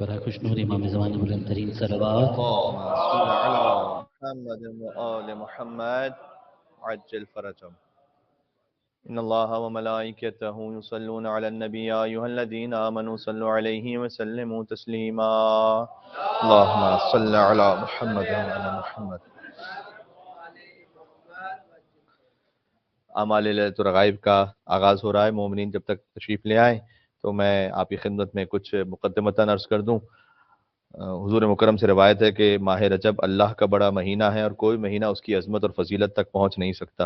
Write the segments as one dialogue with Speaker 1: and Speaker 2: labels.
Speaker 1: برائے خوشنود امام زمان بلند ترین صلوات.
Speaker 2: اللهم صل على محمد وآل محمد عجل فرجهم. إن الله وملائكته يصلون على النبي يا أيها الذين آمنوا صلوا عليه وسلموا تسليما. اللهم صل على محمد وعلى محمد. اعمال لیلۃ الرغائب کا آغاز ہو رہا ہے. مومنین جب تک تشریف لے آئیں تو میں آپ کی خدمت میں کچھ مقدمتاً عرض کر دوں. حضور مکرم سے روایت ہے کہ ماہ رجب اللہ کا بڑا مہینہ ہے اور کوئی مہینہ اس کی عظمت اور فضیلت تک پہنچ نہیں سکتا.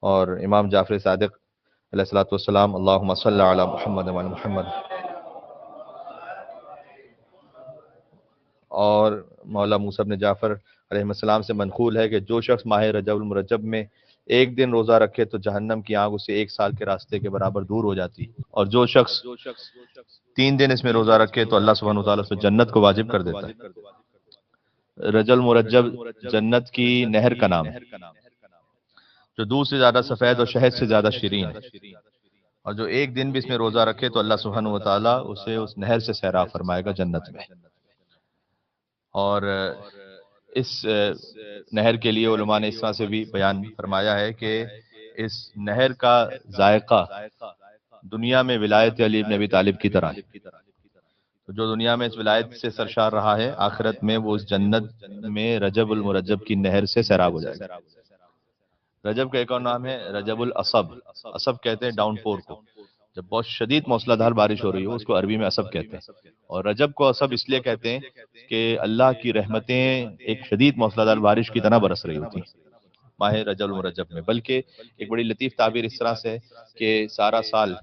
Speaker 2: اور امام جعفر صادق علیہ الصلوۃ والسلام اللہم صلی علی محمد وعلی محمد. اور مولا موسیٰ بن جعفر علیہ السلام سے منقول ہے کہ جو شخص ماہ رجب المرجب میں ایک دن روزہ رکھے تو جہنم کی آگ اسے 1 سال کے راستے کے برابر دور ہو جاتی، اور جو شخص 3 دن اس میں روزہ رکھے تو اللہ سبحانہ وتعالیٰ اس کو جنت کو واجب کر دیتا ہے. رجب المرجب جنت کی نہر کا نام ہے جو دودھ سے زیادہ سفید اور شہد سے زیادہ شیرین ہے، اور جو ایک دن بھی اس میں روزہ رکھے تو اللہ سبحانہ وتعالیٰ اسے اس نہر سے سیراب فرمائے گا جنت میں. اور اس نہر کے لیے علماء نے اس طرح سے بھی بیان فرمایا ہے کہ اس نہر کا ذائقہ دنیا میں ولایت علی بن ابی طالب کی طرح ہے. تو جو دنیا میں اس ولایت سے سرشار رہا ہے، آخرت میں وہ اس جنت میں رجب المرجب کی نہر سے سیراب ہو جائے گا. رجب کا ایک اور نام ہے رجب العصب. عصب کہتے ہیں ڈاؤن پور کو، جب بہت شدید موسلا دھار بارش ہو رہی ہو اس کو عربی میں عصب کہتے ہیں. اور رجب کو عصب اس لیے کہتے ہیں کہ اللہ کی رحمتیں ایک شدید موسلا دھار بارش کی طرح برس رہی ہوتی ہیں ماہ رجب المرجب میں. بلکہ ایک بڑی لطیف تعبیر اس طرح سے کہ سارا سال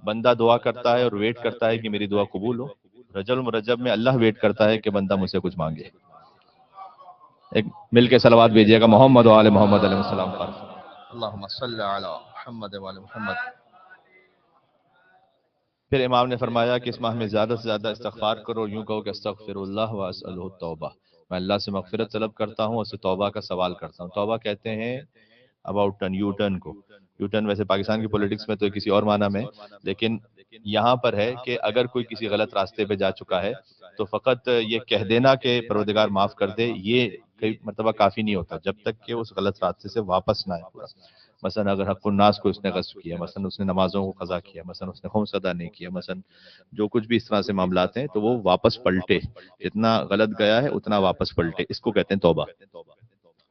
Speaker 2: بندہ دعا کرتا ہے اور ویٹ کرتا ہے کہ میری دعا قبول ہو. رجب المرجب میں اللہ ویٹ کرتا ہے کہ بندہ مجھ سے کچھ مانگے. ایک مل کے صلوات بھیجیے گا محمد و آل محمد علیہ السلام پر. اللہم صلی علی محمد و آل محمد. پھر امام نے فرمایا کہ اس ماہ میں زیادہ سے زیادہ استغفار کرو، یوں کہو کہ استغفر اللہ و اسألہ التوبہ. میں اللہ سے مغفرت طلب کرتا ہوں اور اس سے توبہ کا سوال کرتا ہوں. توبہ کہتے ہیں اباؤٹ ٹرن، یو ٹرن کو. یو ٹرن ویسے پاکستان کی پولیٹکس میں تو کسی اور معنی میں، لیکن یہاں پر ہے کہ اگر کوئی کسی غلط راستے پہ جا چکا ہے تو فقط یہ کہہ دینا کہ پروردگار معاف کر دے، یہ کئی مرتبہ کافی نہیں ہوتا جب تک کہ اس غلط راستے سے واپس نہ آئے پورا. مثلا اگر حق الناس کو اس نے غصب کیا، مثلا اس نے نمازوں کو قضا کیا، مثلا اس نے خمس ادا نہیں کیا، مثلا جو کچھ بھی اس طرح سے معاملات ہیں تو وہ واپس پلٹے، جتنا غلط گیا ہے اتنا واپس پلٹے، اس کو کہتے ہیں توبہ.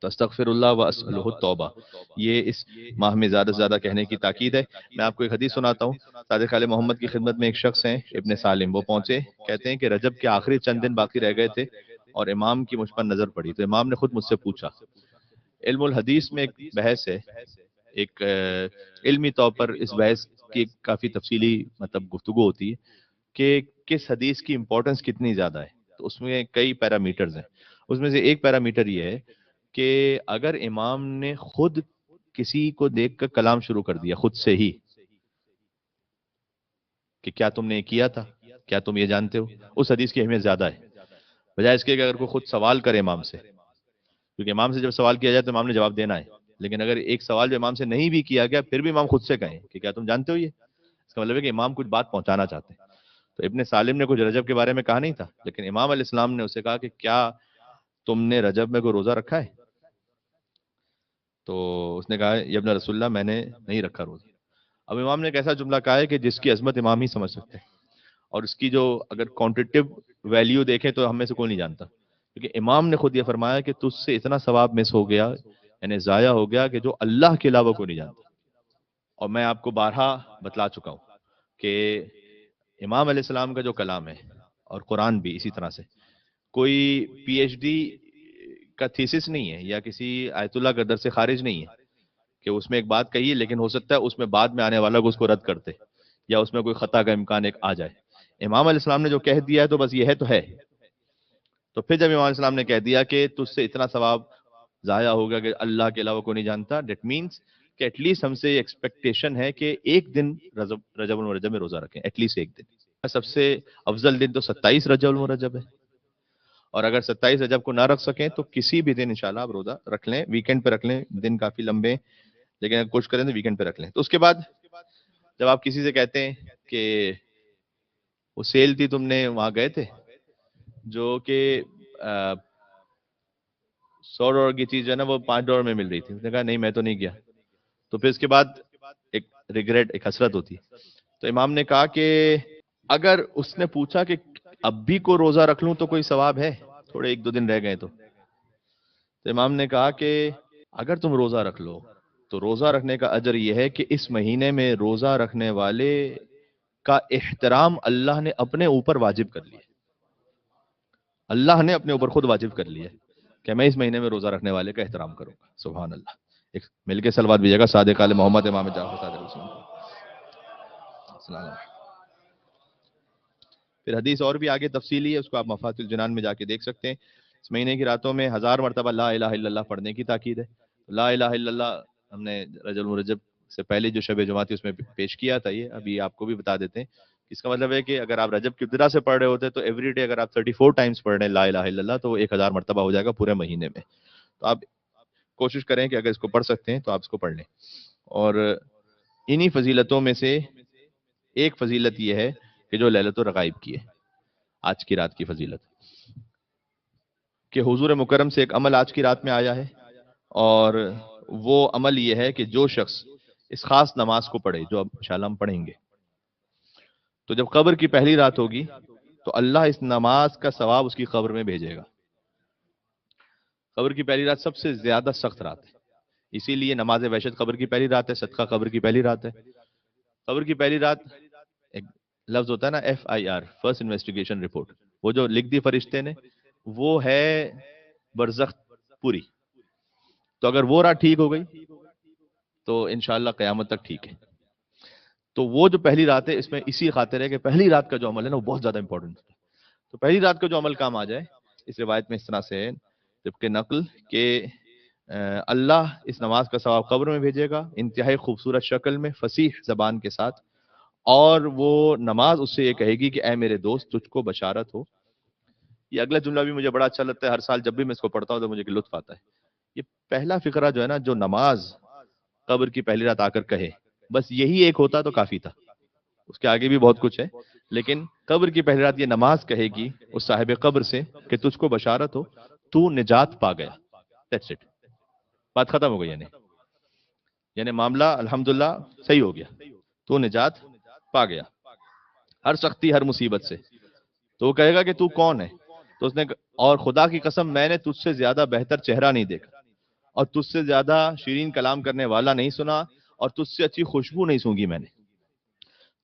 Speaker 2: تو استغفر اللہ و اسألہ التوبہ، یہ اس ماہ میں زیادہ سے زیادہ کہنے کی تاکید ہے. میں آپ کو ایک حدیث سناتا ہوں. صادق علیہ محمد کی خدمت میں ایک شخص ہیں ابن سالم، وہ پہنچے، کہتے ہیں کہ رجب کے آخری چند دن باقی رہ گئے تھے اور امام کی مجھ پر نظر پڑی تو امام نے خود مجھ سے پوچھا. علم الحدیث میں ایک بحث ہے، ایک علمی طور پر اس بحث کی کافی تفصیلی مطلب گفتگو ہوتی ہے کہ کس حدیث کی امپورٹنس کتنی زیادہ ہے. تو اس میں کئی پیرامیٹرز ہیں. اس میں سے ایک پیرامیٹر یہ ہے کہ اگر امام نے خود کسی کو دیکھ کر کلام شروع کر دیا خود سے ہی کہ کیا تم نے یہ کیا تھا، کیا تم یہ جانتے ہو، اس حدیث کی اہمیت زیادہ ہے بجائے اس کے کہ اگر کوئی خود سوال کرے امام سے. کیونکہ امام سے جب سوال کیا جائے تو امام نے جواب دینا ہے، لیکن اگر ایک سوال جو امام سے نہیں بھی کیا گیا پھر بھی امام خود سے کہیں کہ کیا تم جانتے ہو، یہ اس کا مطلب ہے کہ امام کچھ بات پہنچانا چاہتے ہیں. تو ابن سالم نے کچھ رجب کے بارے میں کہا نہیں تھا، لیکن امام علیہ السلام نے اسے کہا کہ کیا تم نے رجب میں کوئی روزہ رکھا ہے؟ تو اس نے کہا یا ابن رسول اللہ میں نے نہیں رکھا روزہ. اب امام نے ایک ایسا جملہ کہا ہے کہ جس کی عظمت امام ہی سمجھ سکتے ہیں، اور اس کی جو اگر کوانٹیٹیو ویلیو دیکھیں تو ہم میں سے کوئی نہیں جانتا. کیونکہ امام نے خود یہ فرمایا کہ تجھ سے اتنا ثواب مس ہو گیا، یعنی ضائع ہو گیا، کہ جو اللہ کے علاوہ کوئی نہیں جانتا. اور میں آپ کو بارہا بتلا چکا ہوں کہ امام علیہ السلام کا جو کلام ہے اور قرآن بھی اسی طرح سے کوئی پی ایچ ڈی کا تھیسس نہیں ہے یا کسی آیت اللہ کا درس سے خارج نہیں ہے کہ اس میں ایک بات کہی ہے لیکن ہو سکتا ہے اس میں بعد میں آنے والا کو اس کو رد کرتے یا اس میں کوئی خطا کا امکان ایک آ جائے. امام علیہ السلام نے جو کہہ دیا ہے تو بس یہ ہے تو ہے. تو پھر جب امام علیہ السلام نے کہہ دیا کہ تجھ سے اتنا ثواب ضائع ہوگا کہ اللہ کے علاوہ کوئی نہیں جانتا، دیٹ مینس کہ ایٹ لیسٹ ہم سے یہ ایکسپیکٹیشن ہے کہ ایک دن رجب المرجب میں روزہ رکھیں، ایٹ لیسٹ ایک دن. سب سے افضل دن تو 27 رجب المرجب ہے، اور اگر 27 رجب کو نہ رکھ سکیں تو کسی بھی دن انشاءاللہ آپ روزہ رکھ لیں. ویکینڈ پہ رکھ لیں، دن کافی لمبے ہیں لیکن اگر کوشش کریں تو ویکینڈ پہ رکھ لیں. تو اس کے بعد جب آپ کسی سے کہتے ہیں کہ وہ سیل تھی تم نے وہاں گئے تھے جو کہ $100 کی چیز جو ہے نا وہ $5 میں مل رہی تھی. اس نے کہا نہیں میں تو نہیں گیا. تو پھر اس کے بعد ایک ریگریٹ، ایک حسرت ہوتی ہے. تو امام نے کہا کہ اگر اس نے پوچھا کہ اب بھی کو روزہ رکھ لوں تو کوئی ثواب ہے، تھوڑے 1-2 دن رہ گئے تو امام نے کہا کہ اگر تم روزہ رکھ لو تو روزہ رکھنے کا اجر یہ ہے کہ اس مہینے میں روزہ رکھنے والے کا احترام اللہ نے اپنے اوپر واجب کر لیا. اللہ نے اپنے اوپر خود واجب کر لیا کہ میں اس مہینے میں روزہ رکھنے والے کا احترام کروں گا. سبحان اللہ. ایک مل کے صلوات بھیجیے گا صادق آل محمد امام جعفر صادق رسول اللہ. پھر حدیث اور بھی آگے تفصیلی ہے، اس کو آپ مفاتح الجنان میں جا کے دیکھ سکتے ہیں. اس مہینے کی راتوں میں 1000 مرتبہ لا الہ الا اللہ پڑھنے کی تاکید ہے. لا الہ الا اللہ ہم نے رجب المرجب سے پہلے جو شب جمعہ تھی اس میں پیش کیا تھا. یہ ابھی آپ کو بھی بتا دیتے ہیں. اس کا مطلب ہے کہ اگر آپ رجب کی ابتدا سے پڑھ رہے ہوتے تو ایوری ڈے اگر آپ 34 ٹائمز پڑھ رہے ہیں لا الہ الا اللہ تو وہ 1000 مرتبہ ہو جائے گا پورے مہینے میں. تو آپ کوشش کریں کہ اگر اس کو پڑھ سکتے ہیں تو آپ اس کو پڑھ لیں. اور انہی فضیلتوں میں سے ایک فضیلت یہ ہے کہ جو لیلۃ الرغائب کی ہے، آج کی رات کی فضیلت، کہ حضور مکرم سے ایک عمل آج کی رات میں آیا ہے، اور وہ عمل یہ ہے کہ جو شخص اس خاص نماز کو پڑھے جو اب انشاءاللہ ہم پڑھیں گے، تو جب قبر کی پہلی رات ہوگی تو اللہ اس نماز کا ثواب اس کی قبر میں بھیجے گا. قبر کی پہلی رات سب سے زیادہ سخت رات ہے، اسی لیے نماز وحشت قبر کی پہلی رات ہے، صدقہ قبر کی پہلی رات ہے. قبر کی پہلی رات ایک لفظ ہوتا ہے نا FIR، فرسٹ انویسٹیگیشن رپورٹ، وہ جو لکھ دی فرشتے نے وہ ہے برزخ پوری. تو اگر وہ رات ٹھیک ہو گئی تو انشاءاللہ قیامت تک ٹھیک ہے. تو وہ جو پہلی رات ہے اس میں اسی خاطر ہے کہ پہلی رات کا جو عمل ہے نا وہ بہت زیادہ امپورٹنٹ ہے. تو پہلی رات کا جو عمل کام آ جائے، اس روایت میں اس طرح سے ہے طبق نقل کہ اللہ اس نماز کا ثواب قبر میں بھیجے گا انتہائی خوبصورت شکل میں، فصیح زبان کے ساتھ، اور وہ نماز اس سے یہ کہے گی کہ اے میرے دوست تجھ کو بشارت ہو. یہ اگلا جملہ بھی مجھے بڑا اچھا لگتا ہے، ہر سال جب بھی میں اس کو پڑھتا ہوں تو مجھے لطف آتا ہے. یہ پہلا فقرہ جو ہے نا، جو نماز قبر کی پہلی رات آ کر کہے، بس یہی ایک ہوتا تو کافی تھا. اس کے آگے بھی بہت کچھ ہے، لیکن قبر کی پہلی رات یہ نماز کہے گی اس صاحب قبر سے کہ تجھ کو بشارت ہو، تو نجات پا گیا. That's it. بات ختم ہو گئی. یعنی معاملہ الحمدللہ صحیح ہو گیا، تو نجات پا گیا ہر سختی ہر مصیبت سے. تو وہ کہے گا کہ تو کون ہے؟ تو اس نے اور خدا کی قسم میں نے تجھ سے زیادہ بہتر چہرہ نہیں دیکھا، اور تجھ سے زیادہ شیرین کلام کرنے والا نہیں سنا، اور تجھ سے اچھی خوشبو نہیں سونگی میں نے.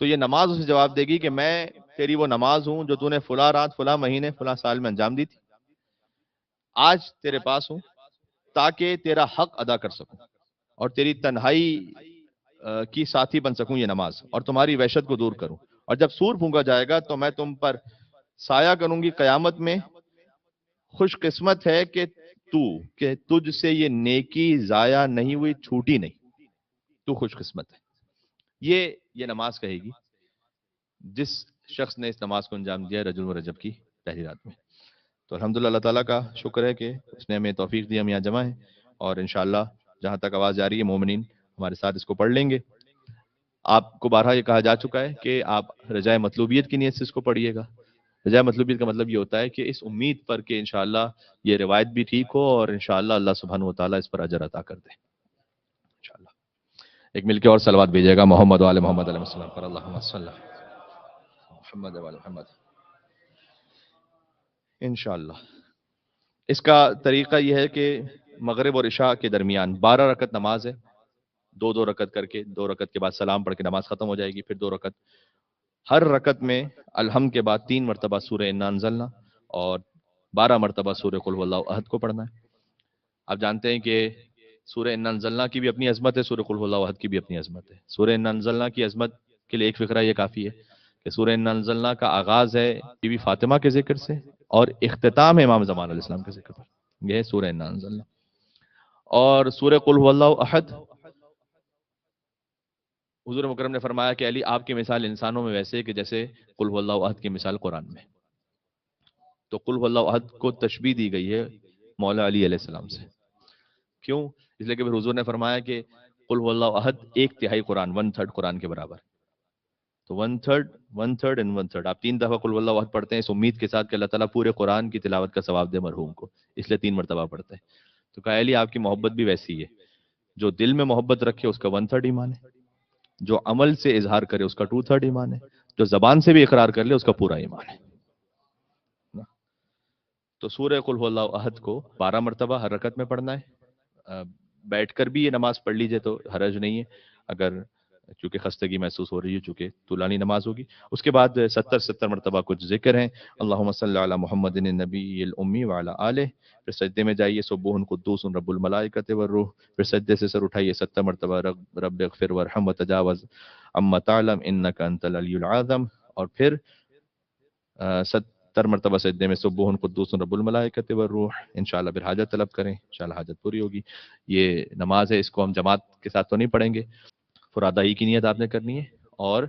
Speaker 2: تو یہ نماز اسے جواب دے گی کہ میں تیری وہ نماز ہوں جو تو نے فلاں رات فلاں مہینے فلاں سال میں انجام دی تھی. آج تیرے پاس ہوں تاکہ تیرا حق ادا کر سکوں اور تیری تنہائی کی ساتھی بن سکوں یہ نماز، اور تمہاری وحشت کو دور کروں. اور جب سور پھونکا جائے گا تو میں تم پر سایہ کروں گی قیامت میں. خوش قسمت ہے کہ تجھ سے یہ نیکی ضائع نہیں ہوئی، چھوٹی نہیں، تو خوش قسمت ہے. یہ نماز کہے گی جس شخص نے اس نماز کو انجام دیا ہے رجب رجب کی پہلی رات میں. تو الحمدللہ اللہ تعالیٰ کا شکر ہے کہ اس نے ہمیں توفیق دی، ہم یہاں جمع ہیں، اور انشاءاللہ جہاں تک آواز جا رہی ہے مومنین ہمارے ساتھ اس کو پڑھ لیں گے. آپ کو بارہا یہ کہا جا چکا ہے کہ آپ رجائے مطلوبیت کی نیت سے اس کو پڑھیے گا. رجائے مطلوبیت کا مطلب یہ ہوتا ہے کہ اس امید پر کہ انشاءاللہ یہ روایت بھی ٹھیک ہو اور انشاءاللہ اللہ سبحانہ و تعالیٰ اس پر اجر عطا کر دے انشاءاللہ. ایک مل کے اور صلوات بھیجیے گا محمد و آل محمد علیہ السلام پر. اللہم صلی محمد و آل محمد. انشاءاللہ اس کا طریقہ یہ ہے کہ مغرب اور عشاء کے درمیان 12 رکعت نماز ہے، 2 رکعت کر کے، 2 رکعت کے بعد سلام پڑھ کے نماز ختم ہو جائے گی. پھر 2 رکعت، ہر رکعت میں الحمد کے بعد 3 مرتبہ سورہ انا انزلنا اور 12 مرتبہ سورہ قل هو اللہ احد کو پڑھنا ہے. آپ جانتے ہیں کہ سورہ انا انزلنا کی بھی اپنی عظمت ہے، سورہ قل هو اللہ احد کی بھی اپنی عظمت ہے. سورہ انا انزلنا کی عظمت کے لیے ایک فقرہ یہ کافی ہے کہ سورہ انا انزلنا کا آغاز ہے بی بی فاطمہ کے ذکر سے اور اختتام ہے امام زمان علیہ السلام کے ذکر پر. یہ ہے سورہ انا انزلنا. اور سورہ قل هو اللہ احد، حضور مکرم نے فرمایا کہ علی آپ کی مثال انسانوں میں ویسے کہ جیسے قل هو اللہ احد کی مثال قرآن میں. تو قل هو اللہ احد کو تشبیہ دی گئی ہے مولا علی علیہ السلام سے. کیوں؟ اس لیے کہ پھر حضور نے فرمایا کہ قل هو اللہ احد 1/3 قرآن، 1/3 قرآن کے برابر. تو one third and one third آپ 3 دفعہ قل واللہ احد پڑھتے ہیں اس امید کے ساتھ کہ اللہ تعالیٰ پورے قرآن کی تلاوت کا ثواب دے مرحوم کو، اس لیے 3 مرتبہ پڑھتے ہیں. تو کہا علی آپ کی محبت بھی ویسی ہے، جو دل میں محبت رکھے اس کا 1/3 ایمان ہے، جو عمل سے اظہار کرے اس کا 2/3 ایمان ہے، جو زبان سے بھی اقرار کر لے اس کا پورا ایمان ہے. تو سورہ قل هو اللہ احد کو 12 مرتبہ ہر رکعت میں پڑھنا ہے. بیٹھ کر بھی یہ نماز پڑھ لیجئے تو حرج نہیں ہے، اگر چونکہ خستگی محسوس ہو رہی ہے، چونکہ طولانی نماز ہوگی. اس کے بعد 70 مرتبہ کچھ ذکر ہیں، اللہم صلی علی محمد النبی الامی وعلی آلہ. پھر سجدے میں جائیے سبوح قدوس رب الملائکۃ والروح. پھر سجدے سے سر اٹھائیے 70 مرتبہ رب اغفر وارحم وتجاوز عما تعلم انک انت العلی العظم. اور پھر 70 مرتبہ سجدے میں سبوح قدوس رب الملائکۃ والروح. انشاءاللہ پھر حاجت طلب کریں، انشاءاللہ حاجت پوری ہوگی. یہ نماز ہے، اس کو ہم جماعت کے ساتھ تو نہیں پڑھیں گے، فرادائی کی نیت آپ نے کرنی ہے. اور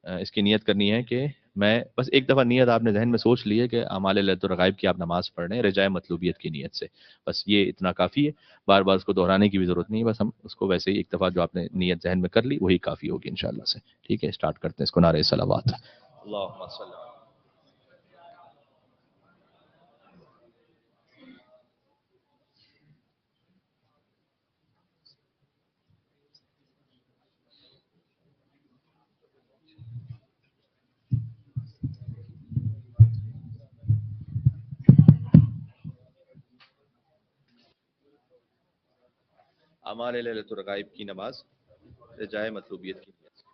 Speaker 2: اس کی نیت کرنی ہے کہ میں بس ایک دفعہ نیت آپ نے ذہن میں سوچ لی ہے کہ اعمال لیلۃ الرغائب کی آپ نماز پڑھ رہے ہیں رجائے مطلوبیت کی نیت سے، بس یہ اتنا کافی ہے. بار بار اس کو دہرانے کی بھی ضرورت نہیں ہے، بس ہم اس کو ویسے ہی ایک دفعہ جو آپ نے نیت ذہن میں کر لی وہی کافی ہوگی انشاءاللہ سے. ٹھیک ہے، اسٹارٹ کرتے ہیں اس کو. نعرہ صلوات. اللہم صلی اللہ. اعمال لیلۃ الرغائب کی نماز رجائے مطلوبیت کی نیت سے.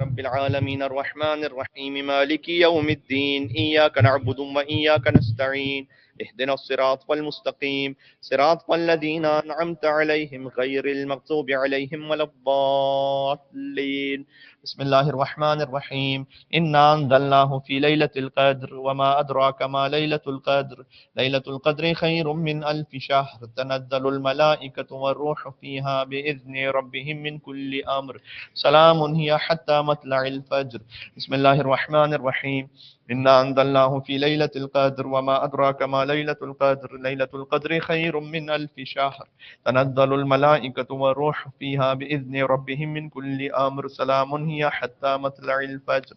Speaker 2: رب العالمين الرحمن الرحيم مالك يوم الدين إياك نعبد وإياك نستعين اهدنا الصراط المستقيم صراط الذين أنعمت عليهم غير المغضوب عليهم ولا الضالين. بسم الله الرحمن الرحيم. إنا أنزلناه في ليلة القدر وما أدراك ما ليلة القدر ليلة القدر خير من 1000 شهر تنزل الملائكة والروح فيها بإذن ربهم من كل أمر سلام هي حتى مطلع الفجر. بسم الله الرحمن الرحيم. إنا أنزلناه في ليلة القدر وما أدراك ما ليلة القدر ليلة القدر خير من 1000 شهر تنزل الملائكة والروح فيها بإذن ربهم من كل أمر سلام هي حتى مطلع الفجر.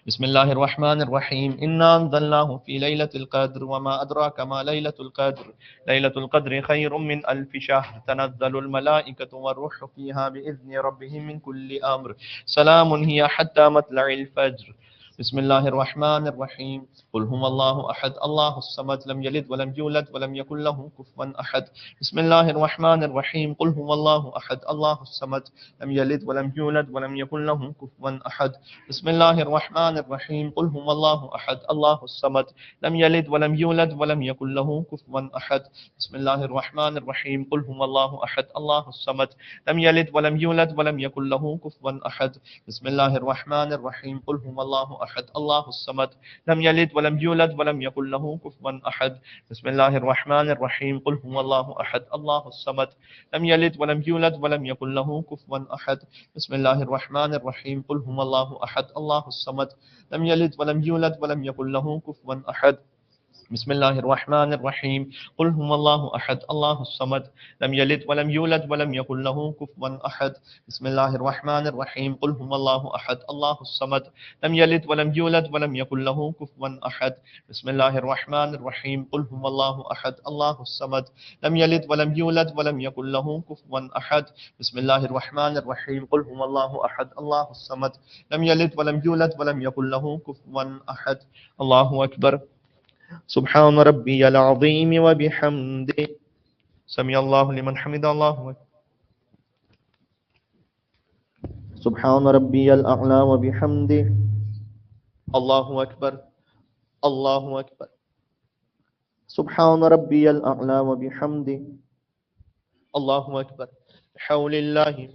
Speaker 2: بسم الله الرحمن الرحيم. إنا أنزلناه في ليلة القدر وما أدراك ما ليلة القدر ليلة القدر خير من 1000 شهر تنزل الملائكة والروح فيها بإذن ربهم من كل أمر سلام هي حتى مطلع الفجر. بسم الله الرحمن الرحيم. قل هو الله أحد الله الصمد لم يلد ولم يولد ولم يكن له كفوا أحد. بسم الله الرحمن الرحيم. قل هو الله أحد الله الصمد لم يلد ولم يولد ولم يكن له كفوا أحد. بسم الله الرحمن الرحيم. قل هو الله أحد الله الصمد لم يلد ولم يولد ولم يكن له كفوا أحد. بسم الله الرحمن الرحيم. قل هو الله أحد الله الصمد لم يلد ولم يولد ولم يكن له كفوا أحد. بسم الله الرحمن الرحيم. قل هو الله أحد الله الصمد لم يلد ولم يولد ولم يكن له كفوا أحد. بسم الله الرحمن الرحيم. قل هو الله أحد الله الصمد لم يلد ولم يولد ولم يكن له كفوا أحد. بسم الله الرحمن الرحيم. قل هو الله أحد الله الصمد لم يلد ولم يولد ولم يكن له كفوا أحد. بسم الله الرحمن الرحيم. قل هو الله أحد الله الصمد لم يلد ولم يولد ولم يكن له كفوا أحد. بسم الله الرحمن الرحيم. قل هو الله أحد الله الصمد لم يلد ولم يولد ولم يكن له كفوا أحد. بسم الله الرحمن الرحيم. قل هو الله أحد الله الصمد لم يلد ولم يولد ولم يكن له كفوا أحد. بسم الله الرحمن الرحيم. قل هو الله أحد الله الصمد لم يلد ولم يولد ولم يكن له كفوا أحد. الله أكبر. سبحان ربي العظيم وبحمده سمع الله لمن حمد الله أكبر. سبحان ربي الأعلى وبحمده الله أكبر الله أكبر. سبحان ربي الأعلى وبحمده الله أكبر. بحول الله.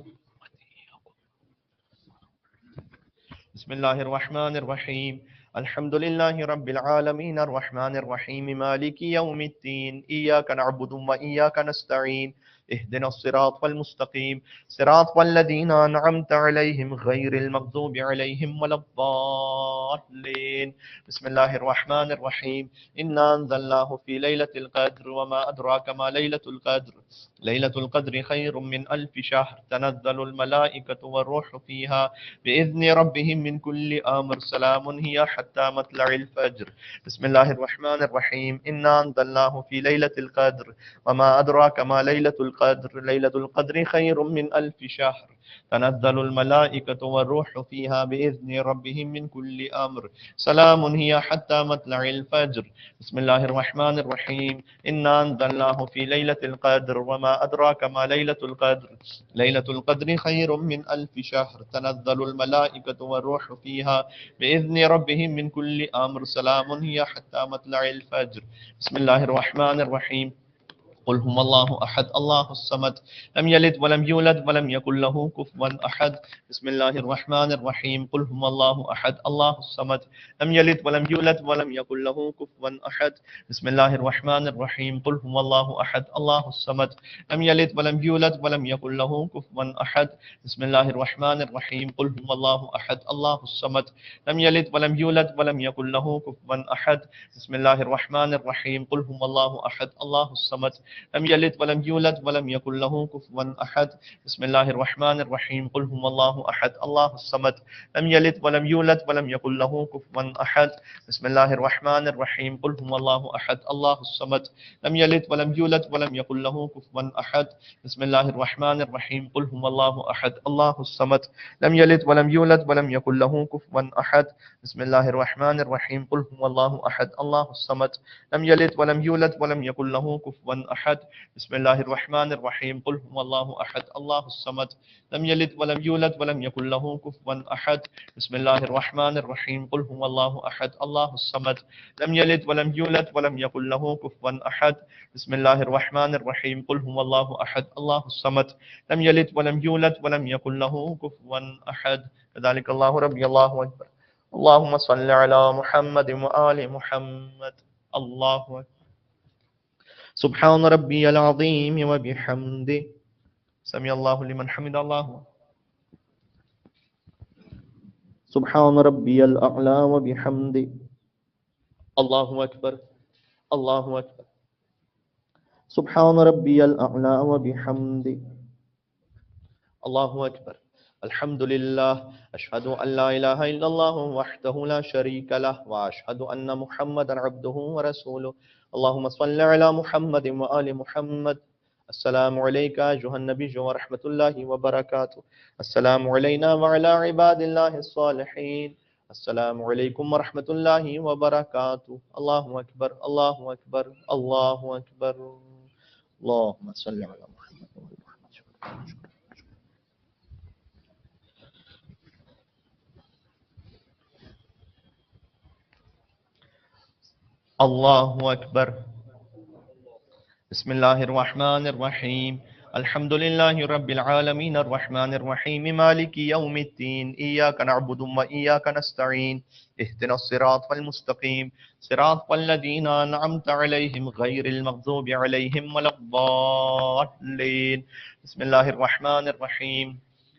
Speaker 2: بسم الله الرحمن الرحيم. الحمد لله رب العالمين الرحمن الرحيم مالك يوم الدين إياك نعبد وإياك نستعين اهدنا الصراط المستقيم صراط الذين أنعمت عليهم غير المغضوب عليهم ولا الضالين. بسم الله الرحمن الرحيم. إنا أنزلناه في ليلة القدر وما أدراك ما ليلة القدر. ليلة القدر خير من 1000 شهر. تنزل الملائكة والروح فيها بإذن ربهم من كل أمر. سلام هي حتى مطلع الفجر. بسم الله الرحمن الرحيم. إنا أنزلناه في ليلة القدر وما أدراك ما ليلة القدر. ليلة القدر خير من 1000 شهر. تنزل الملائكة والروح فيها بإذن ربهم من كل أمر. سلام هي حتى مطلع الفجر. بسم الله الرحمن الرحيم. إنا أنزلناه في ليلة القدر وما أدراك ما ليلة القدر. ليلة القدر خير من 1000 شهر. تنزل الملائكة والروح فيها بإذن ربهم من كل أمر. سلام هي حتى مطلع الفجر. بسم الله الرحمن الرحيم. قل هو الله أحد الله الصمد لم يلد ولم يولد ولم يكن له كفوا أحد. بسم الله الرحمن الرحيم. قل هو الله أحد الله الصمد لم يلد ولم يولد ولم يكن له كفوا أحد. بسم الله الرحمن الرحيم. قل هو الله أحد الله الصمد لم يلد ولم يولد ولم يكن له كفوا أحد. بسم الله الرحمن الرحيم. قل هو الله أحد الله الصمد لم يلد ولم يولد ولم يكن له كفوا أحد. بسم الله الرحمن الرحيم. قل هو الله أحد الله الصمد لم يلد ولم يولد ولم يكن له كفوا أحد. بسم الله الرحمن الرحيم. قل هو الله أحد الله الصمد لم يلد ولم يولد ولم يكن له كفوا أحد. بسم الله الرحمن الرحيم. قل هو الله أحد الله الصمد لم يلد ولم يولد ولم يكن له كفوا أحد. بسم الله الرحمن الرحيم. قل هو الله أحد الله الصمد لم يلد ولم يولد ولم يكن له كفوا أحد. بسم الله الرحمن الرحيم. قل هو الله أحد الله الصمد لم يلد ولم يولد ولم يكن له كفوا أحد. بسم الله الرحمن الرحيم. قل هو الله أحد الله الصمد لم يلد ولم يولد ولم يكن له كفوا أحد. بسم الله الرحمن الرحيم. قل هو الله أحد الله الصمد لم يلد ولم يولد ولم يكن له كفوا أحد. بسم الله الرحمن الرحيم. قل هو الله أحد الله الصمد لم يلد ولم يولد ولم يكن له كفوا أحد. كذلك الله ربي الله أكبر. اللهم صل على محمد وآل محمد. الله أكبر. سبحان ربي العظيم وبحمده. سمع الله لمن حمد الله. سبحان ربي الأعلى وبحمده. الله أكبر الله أكبر. سبحان ربي الأعلى وبحمده. الله أكبر. الحمد لله. أشهد أن لا إله إلا الله وحده لا شريك له وأشهد أن محمدا عبده ورسوله. اللهم صل على محمد وآل محمد. السلام عليك أيها النبي ورحمة الله وبركاته. السلام علينا وعلى عباد الله الصالحين. السلام عليكم ورحمة الله وبركاته. الله أكبر الله أكبر الله أكبر. اللهم صل على محمد وآل محمد. الله أكبر. بسم الله الرحمن الرحيم. الحمد لله رب العالمين الرحمن الرحيم مالك يوم الدين. إياك نعبد وإياك نستعين. اهدنا الصراط المستقيم صراط الذين أنعمت عليهم غير المغضوب عليهم ولا الضالين. بسم الله الرحمن الرحيم.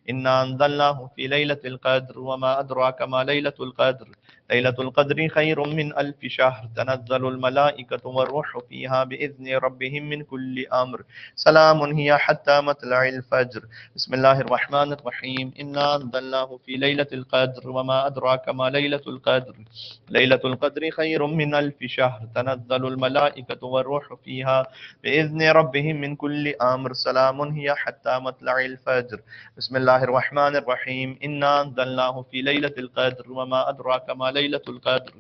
Speaker 2: إنا أنزلناه في ليلة القدر وما أدراك ما ليلة القدر. ليلة القدر خير من 1000 شهر. تنزل الملائكة والروح فيها بإذن ربهم من كل أمر. سلام هي حتى مطلع الفجر. بسم الله الرحمن الرحيم. إنا أنزلناه في ليلة القدر وما أدراك ما ليلة القدر. ليلة القدر خير من 1000 شهر. تنزل الملائكة والروح فيها بإذن ربهم من كل أمر. سلام هي حتى مطلع الفجر. بسم الله الرحمن الرحيم. إنا أنزلناه في ليلة القدر وما أدراك ما ليلة القدر.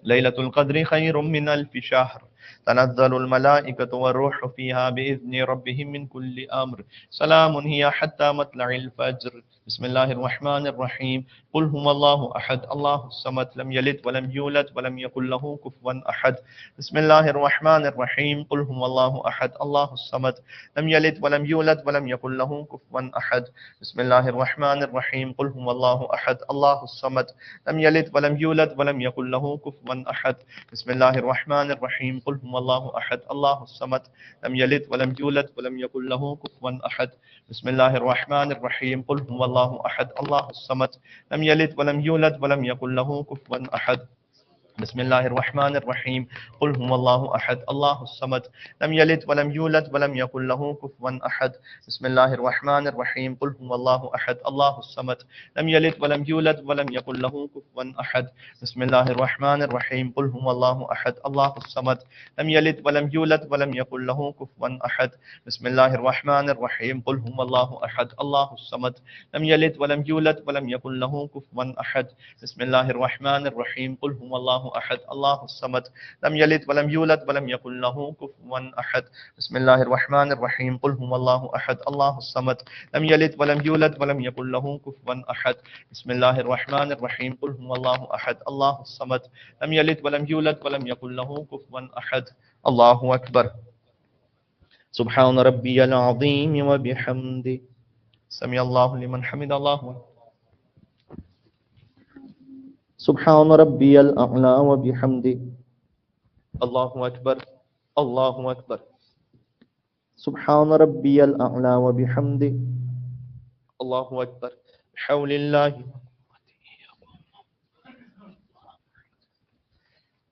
Speaker 2: ليلة القدر خير من 1000 شهر. تنزل الملائكة والروح فيها بإذن ربهم من كل أمر. سلام هي حتى مطلع الفجر. بسم الله الرحمن الرحيم قل هو الله أحد الله الصمد لم يلد ولم يولد ولم يكن له كفوا أحد بسم الله الرحمن الرحيم قل هو الله أحد الله الصمد لم يلد ولم يولد ولم يكن له كفوا أحد بسم الله الرحمن الرحيم قل هو الله أحد الله الصمد لم يلد ولم يولد ولم يكن له كفوا أحد بسم الله الرحمن الرحيم قل هو الله أحد الله الصمد لم يلد ولم يولد ولم يكن له كفوا أحد بسم الله الرحمن الرحيم قل هو الله أحد الله الصمد لم يلد ولم يولد ولم يكن له كفوا أحد بسم الله الرحمن الرحيم قل هو الله أحد الله الصمد لم يلد ولم يولد ولم يكن له كفوا أحد بسم الله الرحمن الرحيم قل هو الله أحد الله الصمد لم يلد ولم يولد ولم يكن له كفوا أحد بسم الله الرحمن الرحيم قل هو الله أحد الله الصمد لم يلد ولم يولد ولم يكن له كفوا أحد بسم الله الرحمن الرحيم قل هو الله أحد الله الصمد لم يلد ولم يولد ولم يكن له كفوا أحد بسم الله الرحمن الرحيم قل هو الله أحد الله الصمد لم يلد ولم يولد ولم يكن له كفوا أحد بسم الله الرحمن الرحيم قل هو الله أحد الله الصمد لم يلد ولم يولد ولم يكن له كفوا أحد بسم الله الرحمن الرحيم قل هو الله أحد الله الصمد لم يلد ولم يولد ولم يكن له كفوا أحد الله أكبر سبحان ربي العظيم وبحمده سمع الله لمن حمد الله سبحان ربي الأعلى وبحمده الله أكبر الله أكبر سبحان ربي الأعلى وبحمده الله أكبر بحول الله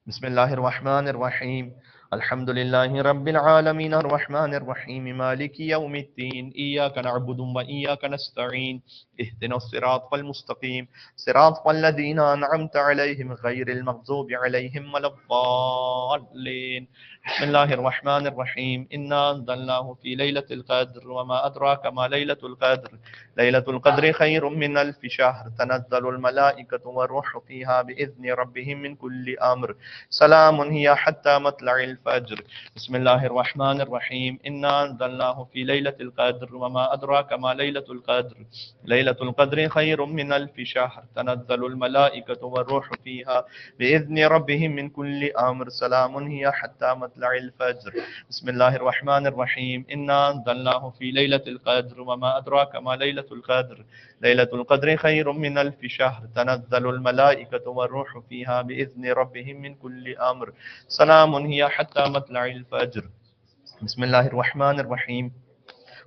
Speaker 2: بسم الله الرحمن الرحيم الحمد لله رب العالمين الرحمن الرحيم مالك يوم الدين إياك نعبد وإياك نستعين اهدنا الصراط المستقيم صراط الذين أنعمت عليهم غير المغضوب عليهم ولا الضالين بسم الله الرحمن الرحيم إنا أنزلناه في ليلة القدر وما أدراك ما ليلة القدر ليلة القدر خير من ألف شهر تنزل الملائكة والروح فيها بإذن ربهم من كل أمر سلام هي حتى مطلع الفجر بسم الله الرحمن الرحيم إنا أنزلناه في ليلة القدر وما أدراك ما ليلة القدر ليلة القدر خير من ألف شهر تنزل الملائكة والروح فيها بإذن ربهم من كل أمر سلام هي حتى مطلع الفجر بسم الله الرحمن الرحيم إنا أنزلناه في ليلة القدر وما أدراك ما ليلة القدر ليلة القدر خير من ألف شهر تنزل الملائكة والروح فيها بإذن ربهم من كل أمر سلام هي حتى مطلع الفجر بسم الله الرحمن الرحيم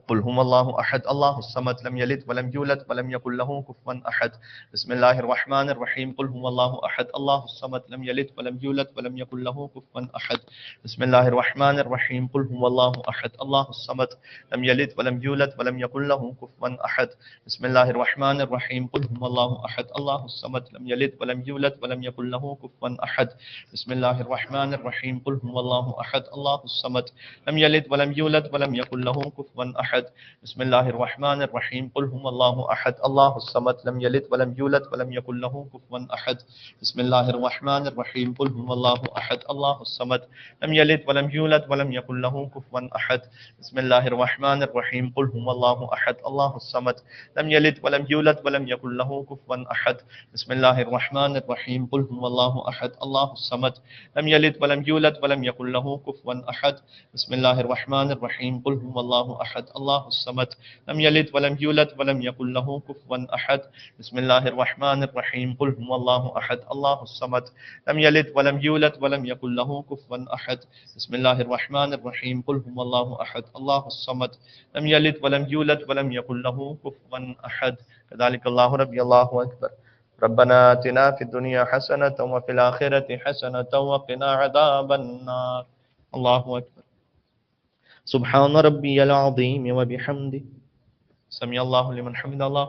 Speaker 2: قل هو الله أحد الله الصمد لم يلد ولم يولد ولم يكن له كفوا أحد بسم الله الرحمن الرحيم قل هو الله أحد الله الصمد لم يلد ولم يولد ولم يكن له كفوا أحد بسم الله الرحمن الرحيم قل هو الله أحد الله الصمد لم يلد ولم يولد ولم يكن له كفوا أحد بسم الله الرحمن الرحيم قل هو الله أحد الله الصمد لم يلد ولم يولد ولم يكن له كفوا أحد بسم الله الرحمن الرحيم قل هو الله أحد الله الصمد لم يلد ولم يولد ولم يكن له كفوا أحد بسم الله الرحمن الرحيم قل هو الله أحد الله الصمد لم يلد ولم يولد ولم يكن له كفوا أحد بسم الله الرحمن الرحيم قل هو الله أحد الله الصمد لم يلد ولم يولد ولم يكن له كفوا أحد بسم الله الرحمن الرحيم قل هو الله أحد الله الصمد لم يلد ولم يولد ولم يكن له كفوا أحد بسم الله الرحمن الرحيم قل هو الله أحد الله الصمد لم يلد ولم يولد ولم يكن له كفوا أحد بسم الله الرحمن الرحيم قل هو الله أحد الله الصمد لم يلد ولم يولد ولم يكن له كفوا أحد بسم الله الرحمن الرحيم قل هو الله أحد الله الصمد لم يلد ولم يولد ولم يكن له كفوا أحد بسم الله الرحمن الرحيم قل هو الله أحد الله الصمد لم يلد ولم يولد ولم يكن له كفوا أحد كذلك الله ربي الله أكبر ربنا آتنا في الدنيا حسنة وفي الآخرة حسنة وقنا عذاب النار الله أكبر سبحان ربي العظيم وبحمده سمع الله لمن حمد الله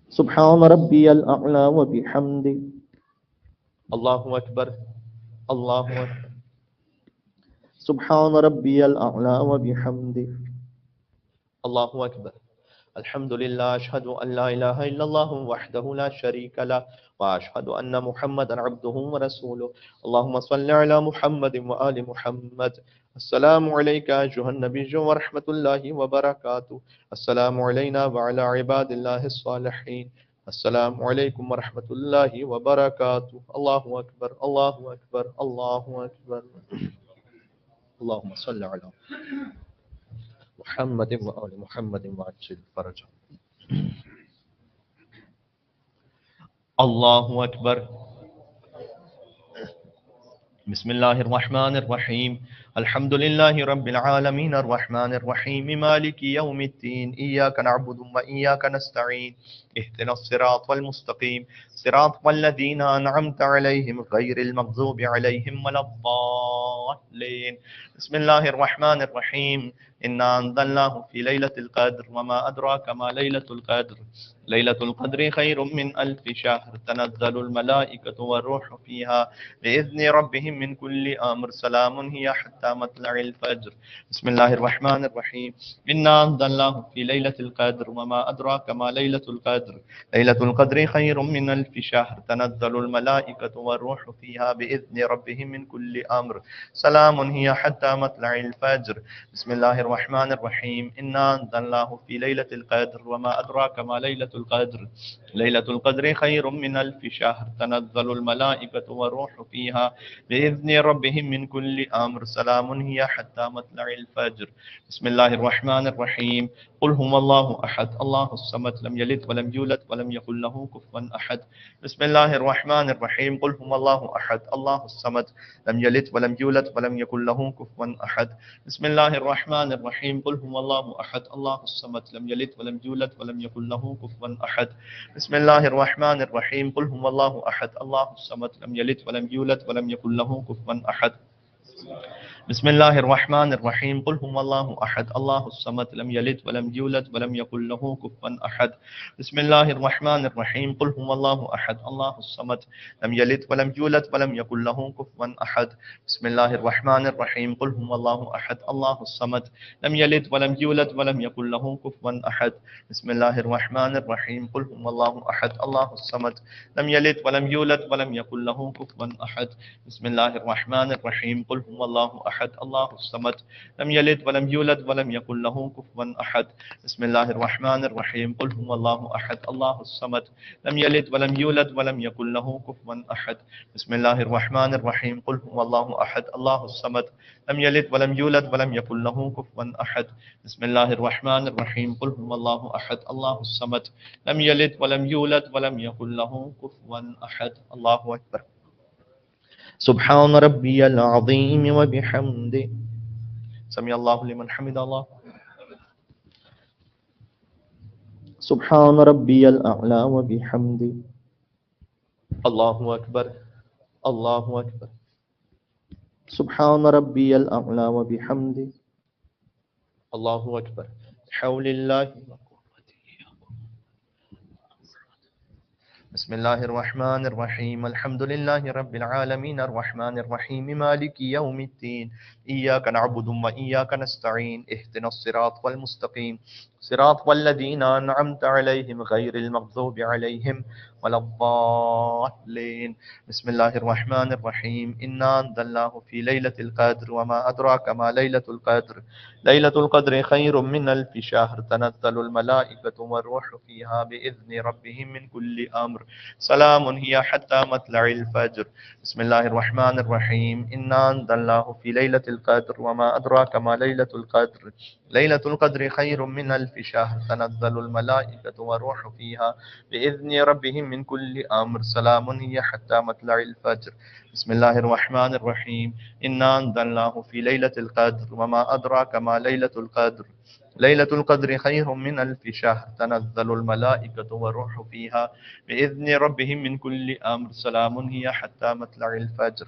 Speaker 2: سبحان ربي الأعلى وبحمده الله أكبر الله أكبر سبحان ربي الأعلى وبحمده الله أكبر الحمد لله أشهد أن لا إله إلا الله وحده لا شريك له وأشهد أن محمدا عبده ورسوله اللهم صل على محمد وآل محمد السلام عليك أيها النبي ورحمة الله وبركاته السلام علينا وعلى عباد الله الصالحين السلام عليكم ورحمة الله وبركاته الله أكبر الله أكبر الله أكبر اللهم صل على محمد وآل محمد وعجل فرجهم الله أكبر بسم الله الرحمن الرحيم الحمد لله رب العالمين الرحمن الرحيم مالك يوم الدين إياك نعبد وإياك نستعين اهدنا الصراط المستقيم صراط الذين أنعمت عليهم غير المغضوب عليهم ولا الضالين بسم الله الرحمن الرحيم إنا أنزلناه في ليلة القدر وما أدراك ما ليلة القدر ليلة القدر خير من ألف شهر تنزل الملائكة والروح فيها بإذن ربهم من كل أمر سلام هي حتى مطلع الفجر بسم الله الرحمن الرحيم إنا أنزلناه في ليلة القدر وما أدراك ما ليلة القدر ليلة القدر خير من ألف شهر تنزل الملائكة والروح فيها بإذن ربهم من كل أمر سلام هي حتى مطلع الفجر بسم الله الرحمن الرحيم إنا أنزلناه في ليلة القدر وما أدراك ما ليلة القدر ليلة القدر خير من ألف شهر تنزل الملائكة والروح فيها بإذن ربهم من كل أمر سلام هي حتى مطلع الفجر بسم الله الرحمن الرحيم قل هو الله أحد الله الصمد لم يلد ولم يولد ولم يكن له كفوا أحد بسم الله الرحمن الرحيم قل هو الله أحد الله الصمد لم يلد ولم يولد ولم يكن له كفوا أحد بسم الله الرحمن الرحيم قل هو الله أحد الله الصمد لم يلد ولم يولد ولم يكن له كفوا أحد بسم الله الرحمن الرحيم قل هو الله أحد الله الصمد لم يلد ولم يولد ولم يكن له كفوا أحد بسم الله الرحمن الرحيم قل هو الله أحد الله الصمد لم يلد ولم يولد ولم يكن له كفوا أحد بسم الله الرحمن الرحيم قل هو الله أحد الله الصمد لم يلد ولم يولد ولم يكن له كفوا أحد بسم الله الرحمن الرحيم قل هو الله أحد الله الصمد لم يلد ولم يولد ولم يكن له كفوا أحد بسم الله الرحمن الرحيم قل هو الله أحد الله الصمد لم يلد ولم يولد ولم يكن له كفوا أحد بسم الله الرحمن الرحيم قل هو الله أحد الله الصمد لم يلد ولم يولد ولم يكن له كفوا أحد بسم الله الرحمن الرحيم قل هو الله أحد الله الصمد لم يلد ولم يولد ولم يكن له كفوا أحد بسم الله الرحمن الرحيم قل هو الله أحد الله الصمد لم يلد ولم يولد ولم يكن له كفوا أحد بسم الله الرحمن الرحيم قل هو الله أحد الله الصمد لم يلد ولم يولد ولم يكن له كفوا أحد الله أكبر سبحان ربي العظيم وبحمده سمع الله لمن حمد الله سبحان ربي الأعلى وبحمده الله أكبر الله أكبر سبحان ربي الأعلى وبحمده الله أكبر حول الله بسم الله الرحمن الرحيم الحمد لله رب العالمين الرحمن الرحيم مالك يوم الدين إياك نعبد وإياك نستعين اهدنا الصراط المستقيم صراط الذين أنعمت عليهم غير المغضوب عليهم ولا الضالين بسم الله الرحمن الرحيم إنا أنزلناه في ليلة القدر وما أدراك ما ليلة القدر ليلة القدر خير من ألف شهر تنزل الملائكة والروح فيها بإذن ربهم من كل أمر سلام هي حتى مطلع الفجر بسم الله الرحمن الرحيم إنا أنزلناه في ليلة القدر وما أدراك ما ليلة القدر ليلة القدر خير من ألف شهر تنزل الملائكة والروح فيها بإذن ربهم من كل أمر سلام هي حتى مطلع الفجر بسم الله الرحمن الرحيم إنا أنزلناه في ليلة القدر وما أدراك ما ليلة القدر ليلة القدر خير من ألف شهر تنزل الملائكة والروح فيها بإذن ربهم من كل أمر سلام هي حتى مطلع الفجر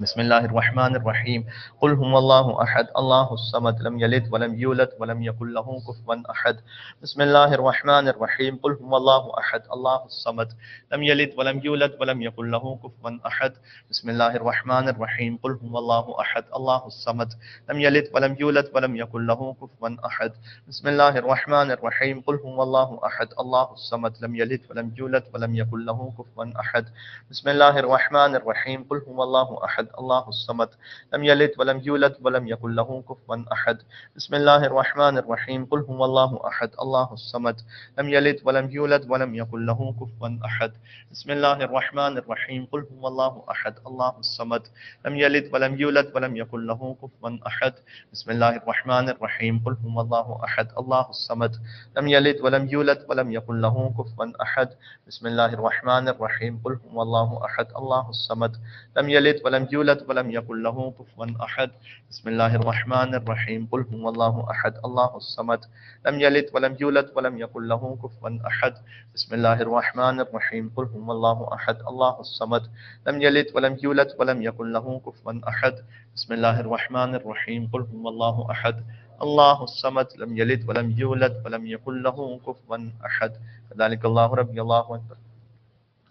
Speaker 2: بسم الله الرحمن الرحيم قل هو الله أحد الله الصمد لم يلد ولم يولد ولم يكن له كفوا أحد بسم الله الرحمن الرحيم قل هو الله أحد الله الصمد لم يلد ولم يولد ولم يكن له كفوا أحد بسم الله الرحمن الرحيم قل هو الله أحد الله الصمد لم يلد ولم يولد ولم يكن له كفوا أحد بسم الله الرحمن الرحيم قل هو الله أحد الله الصمد لم يلد ولم يولد ولم يكن له كفوا أحد بسم الله الرحمن الرحيم قل هو الله أحد الله الصمد لم يلد ولم يولد ولم يكن له كفوا أحد بسم الله الرحمن الرحيم قل هو الله أحد الله الصمد لم يلد ولم يولد ولم يكن له كفوا أحد بسم الله الرحمن الرحيم قل هو الله أحد الله الصمد لم يلد ولم يولد ولم يكن له كفوا أحد بسم الله الرحمن الرحيم قل هو الله أحد الله الصمد لم يلد ولم يولد ولم يكن له كفوا أحد بسم الله الرحمن الرحيم قل هو الله أحد الله الصمد لم يلد ولم يولد ولم يكن له كفوا أحد بسم الله الرحمن الرحيم قل هو الله أحد الله الصمد لم يلد ولم يولد ولم يكن له كفوا أحد بسم الله الرحمن الرحيم قل هو الله أحد الله الصمد لم يلد ولم يولد ولم يكن له كفوا أحد بسم الله الرحمن الرحيم قل هو الله أحد الله الصمد لم يلد ولم يولد ولم يكن له كفوا أحد كذلك الله ربي الله أكبر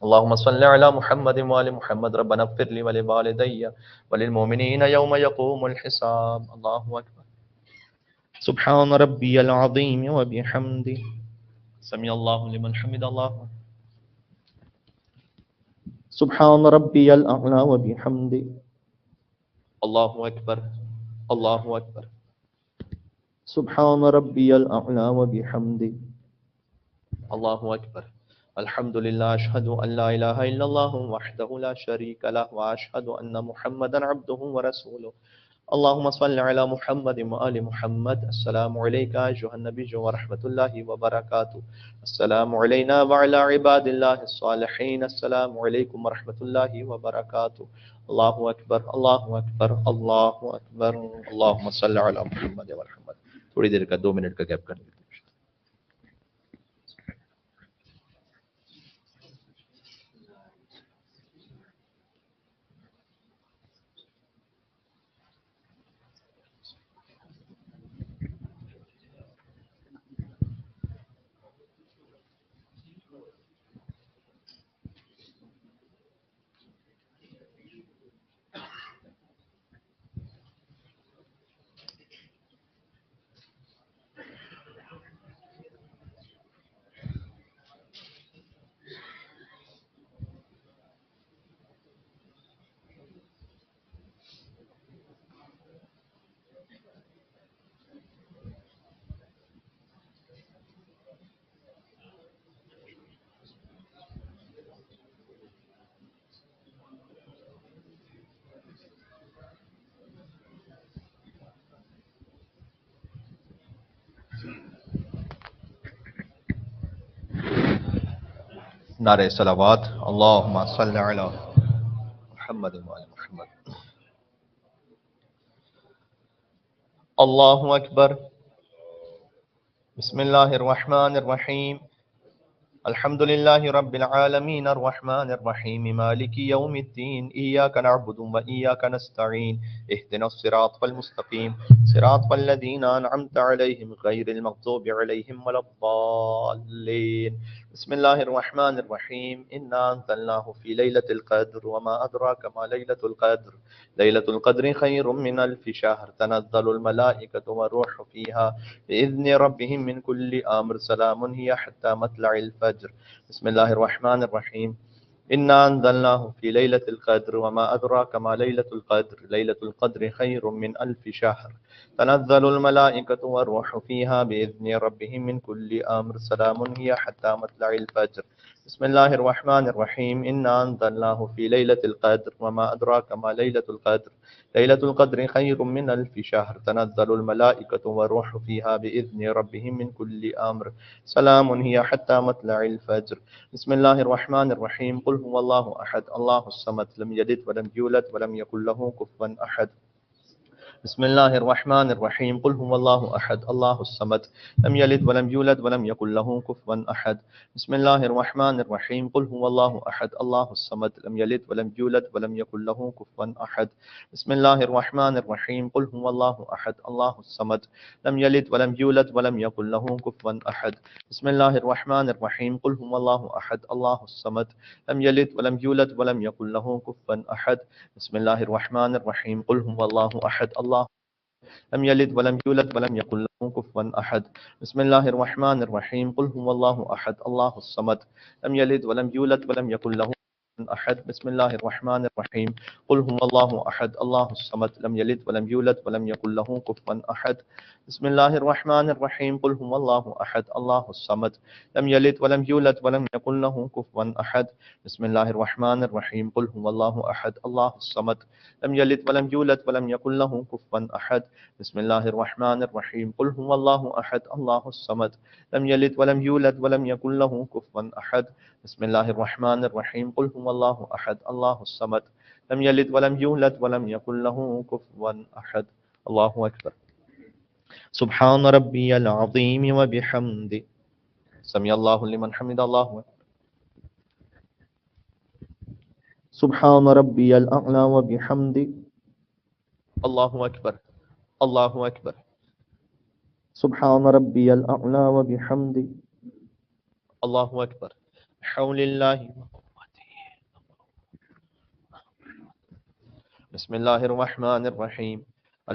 Speaker 2: اللهم صل على محمد وآل محمد ربنا اغفر لي ولوالدي وللمؤمنين يوم يقوم الحساب الله أكبر سبحان ربي العظيم وبحمده سمع الله لمن حمد الله سبحان ربي الأعلى وبحمده الله أكبر الله أكبر سبحان ربي الأعلى وبحمده الله أكبر الحمد لله أشهد أن لا إله إلا الله وحده لا شريك له وأشهد أن محمدا عبده ورسوله اللهم صل على محمد وآل محمد السلام عليك أيها النبي ورحمة الله وبركاته السلام علينا وعلى عباد الله الصالحين السلام عليكم ورحمة الله وبركاته الله أكبر الله أكبر الله أكبر اللهم صل على محمد ومحمد تھوڑی دیر کا 2 منٹ کا گیپ کر لیتے ہیں. نعرہ صلوات اللہم صل علی محمد وعلی محمد اللہ اکبر بسم اللہ الرحمن الرحیم الحمد للہ رب العالمین الرحمن الرحیم مالک یوم الدین ایاک نعبد و ایاک نستعین اہدنا الصراط المستقیم صراط الذین انعمت علیہم غیر المغضوب علیہم ولا الضالین بسم اللہ الرحمن الرحیم انا انزلناه فی لیلۃ القدر وما ادراک ما لیلۃ القدر لیلۃ القدر خیر من الف شہر تنزل الملائکۃ والروح فیہا بإذن ربهم من كل امر سلام هی حتی مطلع الفجر بسم اللہ الرحمن الرحیم انا انزلناه فی لیلۃ القدر وما ادراک ما لیلۃ القدر لیلۃ القدر خیر من الف شہر تنزل الملائکۃ والروح فیہا بإذن ربهم من كل امر سلام هی حتی مطلع الفجر بسم اللہ الرحمن الرحیم انا انزلناه فی لیلۃ القدر وما ادراک ما لیلۃ القدر لیلۃ القدر خیر من الف شہر تنزل الملائکۃ والروح فیہا بإذن ربهم من كل امر سلام ہی حتی مطلع الفجر بسم اللہ الرحمن الرحیم قل هو اللہ احد اللہ الصمد لم یلد ولم یولد ولم یکن له کفوا احد بسم الله الرحمن الرحيم قل هو الله أحد الله الصمد لم يلد ولم يولد ولم يكن له كفوا أحد بسم الله الرحمن الرحيم قل هو الله أحد الله الصمد لم يلد ولم يولد ولم يكن له كفوا أحد بسم الله الرحمن الرحيم قل هو الله أحد الله الصمد لم يلد ولم يولد ولم يكن له كفوا أحد بسم الله الرحمن الرحيم قل هو الله أحد الله الصمد لم يلد ولم يولد ولم يكن له كفوا أحد بسم الله الرحمن الرحيم قل هو الله أحد الله لم يلد ولم يولد ولم يكن له كفوا أحد بسم الله الرحمن الرحيم قل هو الله أحد الله الصمد لم يلد ولم يولد ولم يكن له أحد بسم الله الرحمن الرحيم قل هو الله أحد الله الصمد لم يلد ولم يولد ولم يكن له كفوا أحد بسم الله الرحمن الرحيم قل هو الله أحد الله الصمد لم يلد ولم يولد ولم يكن له كفوا أحد بسم الله الرحمن الرحيم قل هو الله أحد الله الصمد لم يلد ولم يولد ولم يكن له كفوا أحد بسم الله الرحمن الرحيم قل هو الله أحد الله الصمد لم يلد ولم يولد ولم يكن له كفوا أحد بسم الله الرحمن الرحيم قل هو الله أحد الله الصمد لم يلد ولم يولد ولم يكن له كفوا أحد الله أكبر سبحان ربي العظيم وبحمده سمع الله لمن حمد الله أكبر سبحان ربي الأعلى وبحمده الله أكبر الله أكبر سبحان ربي الأعلى وبحمده الله أكبر حول الله وقوته بسم الله الرحمن الرحيم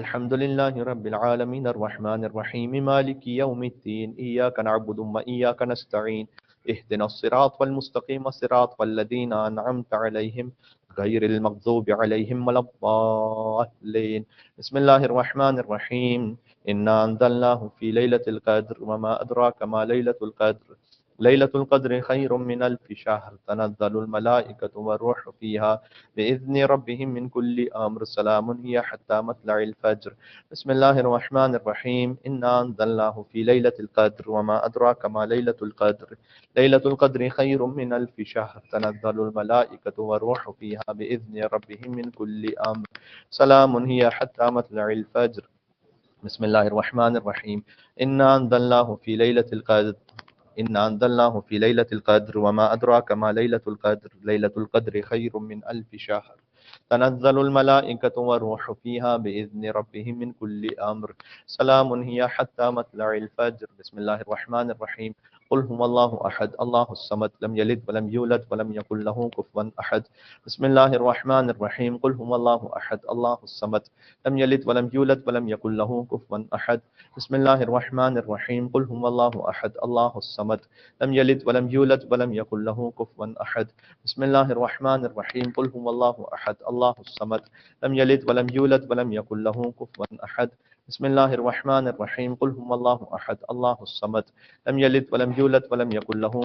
Speaker 2: الحمد لله رب العالمين الرحمن الرحيم مالك يوم الدين إياك نعبد وإياك نستعين اهدنا الصراط المستقيم صراط الذين أنعمت عليهم غير المغضوب عليهم ولا الضالين بسم الله الرحمن الرحيم إنا أنزلناه في ليلة القدر وما أدراك ما ليلة القدر ليلة القدر خير من ألف شهر تنزل الملائكة والروح فيها بإذن ربهم من كل أمر سلام هي حتى مطلع الفجر بسم الله الرحمن الرحيم إنا أنزلناه في ليلة القدر وما أدراك ما ليلة القدر ليلة القدر خير من ألف شهر تنزل الملائكة والروح فيها بإذن ربهم من كل أمر سلام هي حتى مطلع الفجر بسم الله الرحمن الرحيم إنا أنزلناه في ليلة القدر إنا أنزلناه في ليلة القدر وما أدراك ما ليلة القدر ليلة القدر خير من ألف شهر تنزل الملائكة والروح فيها بإذن ربهم من كل أمر سلام هي حتى مطلع الفجر بسم الله الرحمن الرحيم قل هو الله أحد الله الصمد لم يلد ولم يولد ولم يكن له كفوا أحد بسم الله الرحمن الرحيم قل هو الله أحد الله الصمد لم يلد ولم يولد ولم يكن له كفوا أحد بسم الله الرحمن الرحيم قل هو الله أحد الله الصمد لم يلد ولم يولد ولم يكن له كفوا أحد بسم الله الرحمن الرحيم قل هو الله أحد الله الصمد لم يلد ولم يولد ولم يكن له كفوا أحد بسم الله الرحمن الرحيم قل هو الله أحد الله الصمد لم يلد ولم يولد ولم يكن له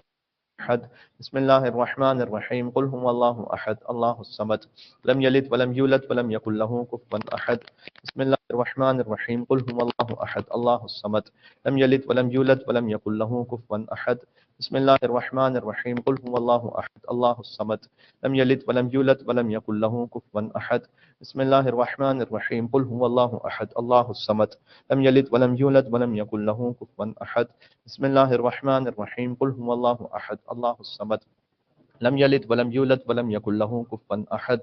Speaker 2: أحد بسم الله الرحمن الرحيم قل هو الله أحد الله الصمد لم يلد ولم يولد ولم يكن له كفوا أحد بسم الله الرحمن الرحيم قل هو الله أحد الله الصمد لم يلد ولم يولد ولم يكن له كفوا أحد بسم الله الرحمن الرحيم قل هو الله أحد الله الصمد لم يلد ولم يولد ولم يكن له كفوا أحد بسم الله الرحمن الرحيم قل هو الله أحد الله الصمد لم يلد ولم يولد ولم يكن له كفوا أحد بسم الله الرحمن الرحيم قل هو الله أحد الله الصمد لم يلد ولم يولد ولم يكن له كفوا أحد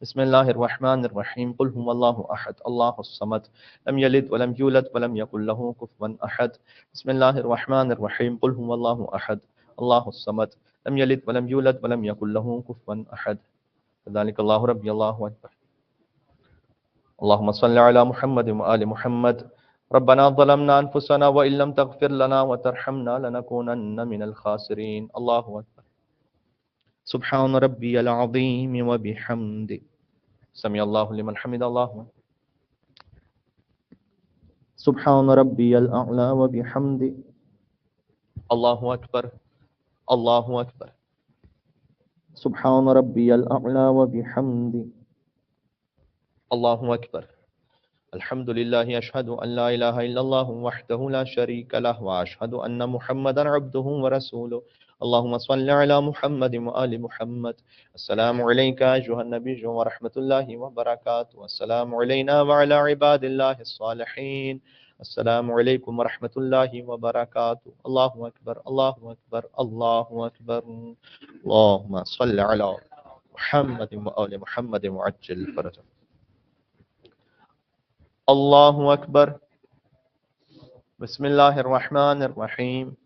Speaker 2: بسم الله الرحمن الرحيم قل هو الله أحد الله الصمد لم يلد ولم يولد ولم يكن له كفوا أحد بسم الله الرحمن الرحيم قل هو الله أحد الله الصمد لم يلد ولم يولد ولم يكن له كفوا أحد كذلك الله ربي الله أكبر اللهم صل على محمد وآل محمد ربنا ظلمنا أنفسنا وإن لم تغفر لنا وترحمنا لنكونن من الخاسرين الله أكبر سبحان ربي العظيم وبحمده سمع الله لمن حمد الله سبحان ربي الأعلى وبحمده الله أكبر الله أكبر سبحان ربي الأعلى وبحمده الله أكبر الحمد لله أشهد أن لا إله إلا الله وحده لا شريك له وأشهد أن محمدا عبده ورسوله اللهم صل على محمد وآل محمد. السلام عليك أيها النبي ورحمة الله وبركاته. السلام علينا وعلى عباد الله الصالحين. السلام عليكم ورحمة الله وبركاته. الله أكبر الله أكبر الله أكبر. اللهم صل على محمد وآل محمد وعجل فرجه. الله أكبر. بسم الله الرحمن الرحيم.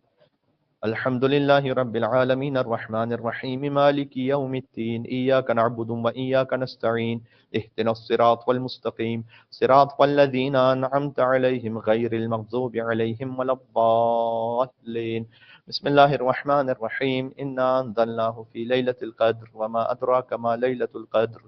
Speaker 2: الحمد لله رب العالمين الرحمن الرحيم مالك يوم الدين إياك نعبد وإياك نستعين اهدنا الصراط والمستقيم صراط الذين أنعمت عليهم غير المغضوب عليهم ولا الضالين. بسم الله الرحمن الرحيم. إنا أنزلناه في ليلة القدر وما أدراك ما ليلة القدر.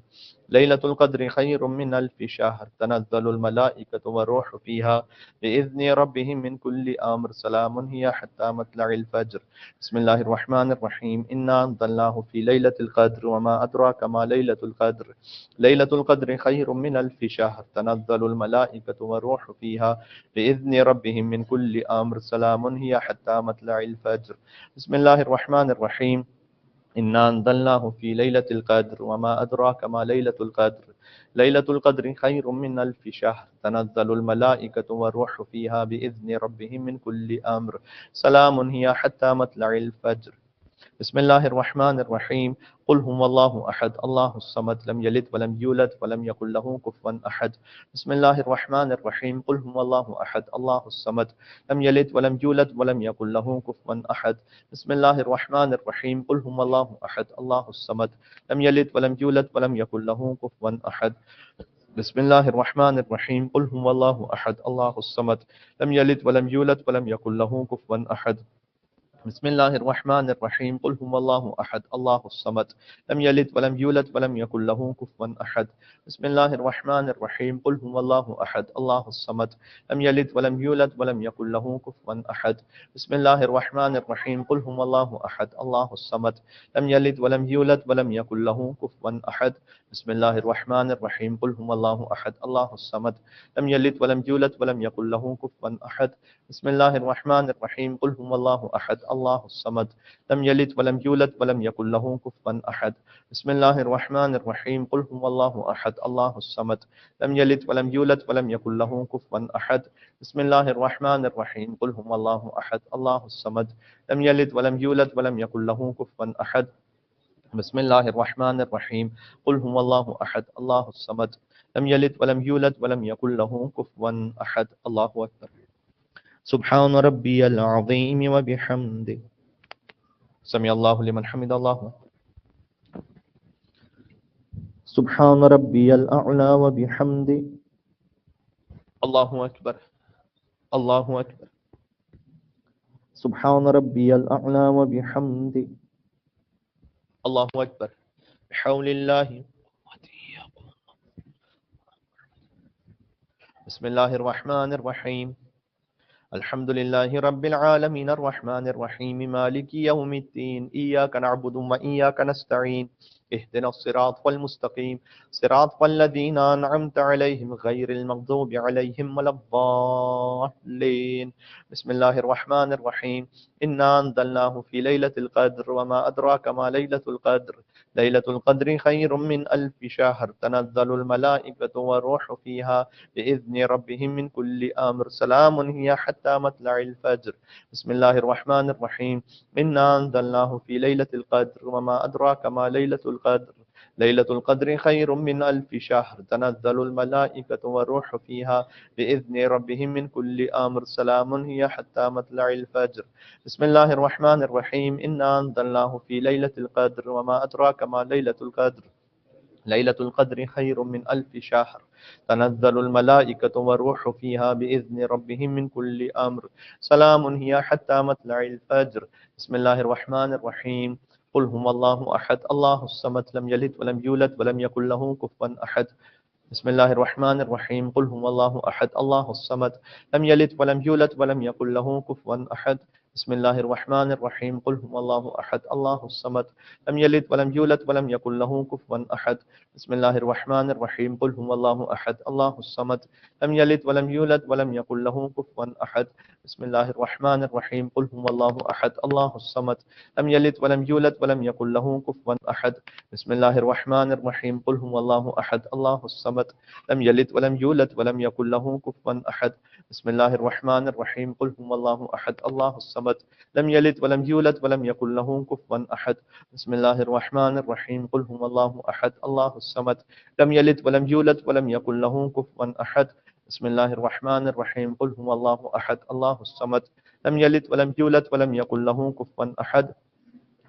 Speaker 2: ليلة القدر خير من ألف شهر. تنزل الملائكة والروح فيها بإذن ربهم من كل أمر. سلام هي حتى مطلع الفجر. بسم الله الرحمن الرحيم. إنا أنزلناه في ليلة القدر وما أدراك ما ليلة القدر. ليلة القدر خير من ألف شهر. تنزل الملائكة والروح فيها بإذن ربهم من كل أمر. سلام هي حتى مطلع الفجر. بسم الله الرحمن الرحيم. إنا أنزلناه في ليلة القدر وما أدراك ما ليلة القدر. ليلة القدر خير من ألف شهر. تنزل الملائكة والروح فيها بإذن ربهم من كل أمر. سلام هي حتى مطلع الفجر. بسم الله الرحمن الرحيم. قل هو الله أحد الله الصمد لم يلد ولم يولد ولم يكن له كفوا أحد. بسم الله الرحمن الرحيم. قل هو الله أحد الله الصمد لم يلد ولم يولد ولم يكن له كفوا أحد. بسم الله الرحمن الرحيم. قل هو الله أحد الله الصمد لم يلد ولم يولد ولم يكن له كفوا أحد. بسم الله الرحمن الرحيم. قل هو الله أحد الله الصمد لم يلد ولم يولد ولم يكن له كفوا أحد. بسم الله الرحمن الرحيم. قل هو الله أحد الله الصمد لم يلد ولم يولد ولم يكن له كفوا أحد. بسم الله الرحمن الرحيم. قل هو الله أحد الله الصمد لم يلد ولم يولد ولم يكن له كفوا أحد. بسم الله الرحمن الرحيم. قل هو الله أحد الله الصمد لم يلد ولم يولد ولم يكن له كفوا أحد. بسم الله الرحمن الرحيم. قل هو الله أحد الله الصمد لم يلد ولم يولد ولم يكن له كفوا أحد. بسم الله الرحمن الرحيم. قل هو الله أحد الله الصمد لم يلد ولم يولد ولم يكن له كفوا أحد. بسم الله الرحمن الرحيم. قل هو الله أحد الله الصمد لم يلد ولم يولد ولم يكن له كفوا أحد. بسم الله الرحمن الرحيم. قل هو الله أحد الله الصمد لم يلد ولم يولد ولم يكن له كفوا أحد. بسم الله الرحمن الرحيم. قل هو الله أحد الله الصمد لم يلد ولم يولد ولم يكن له كفوا أحد. الله أكبر. سبحان ربي العظيم وبحمده. سمع الله لمن حمد الله. سبحان ربي الأعلى وبحمده. الله أكبر الله أكبر. سبحان ربي الأعلى وبحمده. الله أكبر. بحول الله. بسم الله الرحمن الرحيم. الحمد لله رب العالمين الرحمن الرحيم مالك يوم الدين إياك نعبد وإياك نستعين اهدنا الصراط المستقيم صراط الذين أنعمت عليهم غير المغضوب عليهم ولا الضالين. بسم الله الرحمن الرحيم. إنا أنزلناه في ليلة القدر وما أدراك ما ليلة القدر. ليلة القدر خير من ألف شهر. تنزل الملائكة والروح فيها بإذن ربهم من كل أمر. سلام هي حتى مطلع الفجر. بسم الله الرحمن الرحيم. إنا أنزلناه في ليلة القدر وما أدراك ما ليلة القدر. ليلة القدر خير من ألف شهر. تنزل الملائكة والروح فيها بإذن ربهم من كل أمر. سلام هي حتى مطلع الفجر. بسم الله الرحمن الرحيم. إنا أنزلناه في ليلة القدر وما أدراك ما ليلة القدر. ليلة القدر خير من ألف شهر. تنزل الملائكة والروح فيها بإذن ربهم من كل أمر. سلام هي حتى مطلع الفجر. بسم الله الرحمن الرحيم. قل هو الله أحد الله الصمد لم يلد ولم يولد ولم يكن له كفوا أحد. بسم الله الرحمن الرحيم. قل هو الله أحد الله الصمد لم يلد ولم يولد ولم يكن له كفوا أحد. بسم الله الرحمن الرحيم قل هو الله أحد الله الصمد لم يلد ولم يولد ولم يكن له كفوا أحد بسم الله الرحمن الرحيم قل هو الله أحد الله الصمد لم يلد ولم يولد ولم يكن له كفوا أحد بسم الله الرحمن الرحيم قل هو الله أحد الله الصمد لم يلد ولم يولد ولم يكن له كفوا أحد بسم الله الرحمن الرحيم قل هو الله أحد الله الصمد لم يلد ولم يولد ولم يكن له كفوا أحد بسم الله الرحمن الرحيم قل هو الله أحد الله الصمد لم يلد ولم يولد ولم يكن له كفوا أحد بسم الله الرحمن الرحيم قل هو الله أحد الله الصمد لم يلد ولم يولد ولم يكن له كفوا أحد بسم الله الرحمن الرحيم قل هو الله أحد الله الصمد لم يلد ولم يولد ولم يكن له كفوا أحد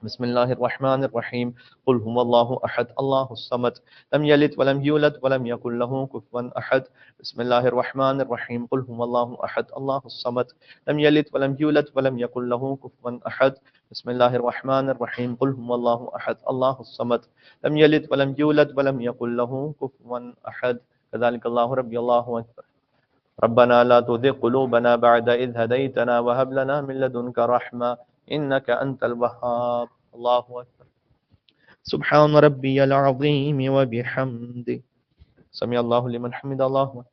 Speaker 2: بسم الله الرحمن الرحيم قل هو الله أحد الله الصمد لم يلد ولم يولد ولم يكن له كفوا أحد بسم الله الرحمن الرحيم قل هو الله أحد الله الصمد لم يلد ولم يولد ولم يكن له كفوا أحد بسم الله الرحمن الرحيم قل هو الله أحد الله الصمد لم يلد ولم يولد ولم يكن له كفوا أحد كذلك الله ربي الله أكبر ربنا لا تزغ قلوبنا بعد إذ هديتنا وهب لنا من لدنك رحمة إنك أنت الوهاب الله أكبر سبحان ربي العظيم وبحمده سمع الله لمن حمد الله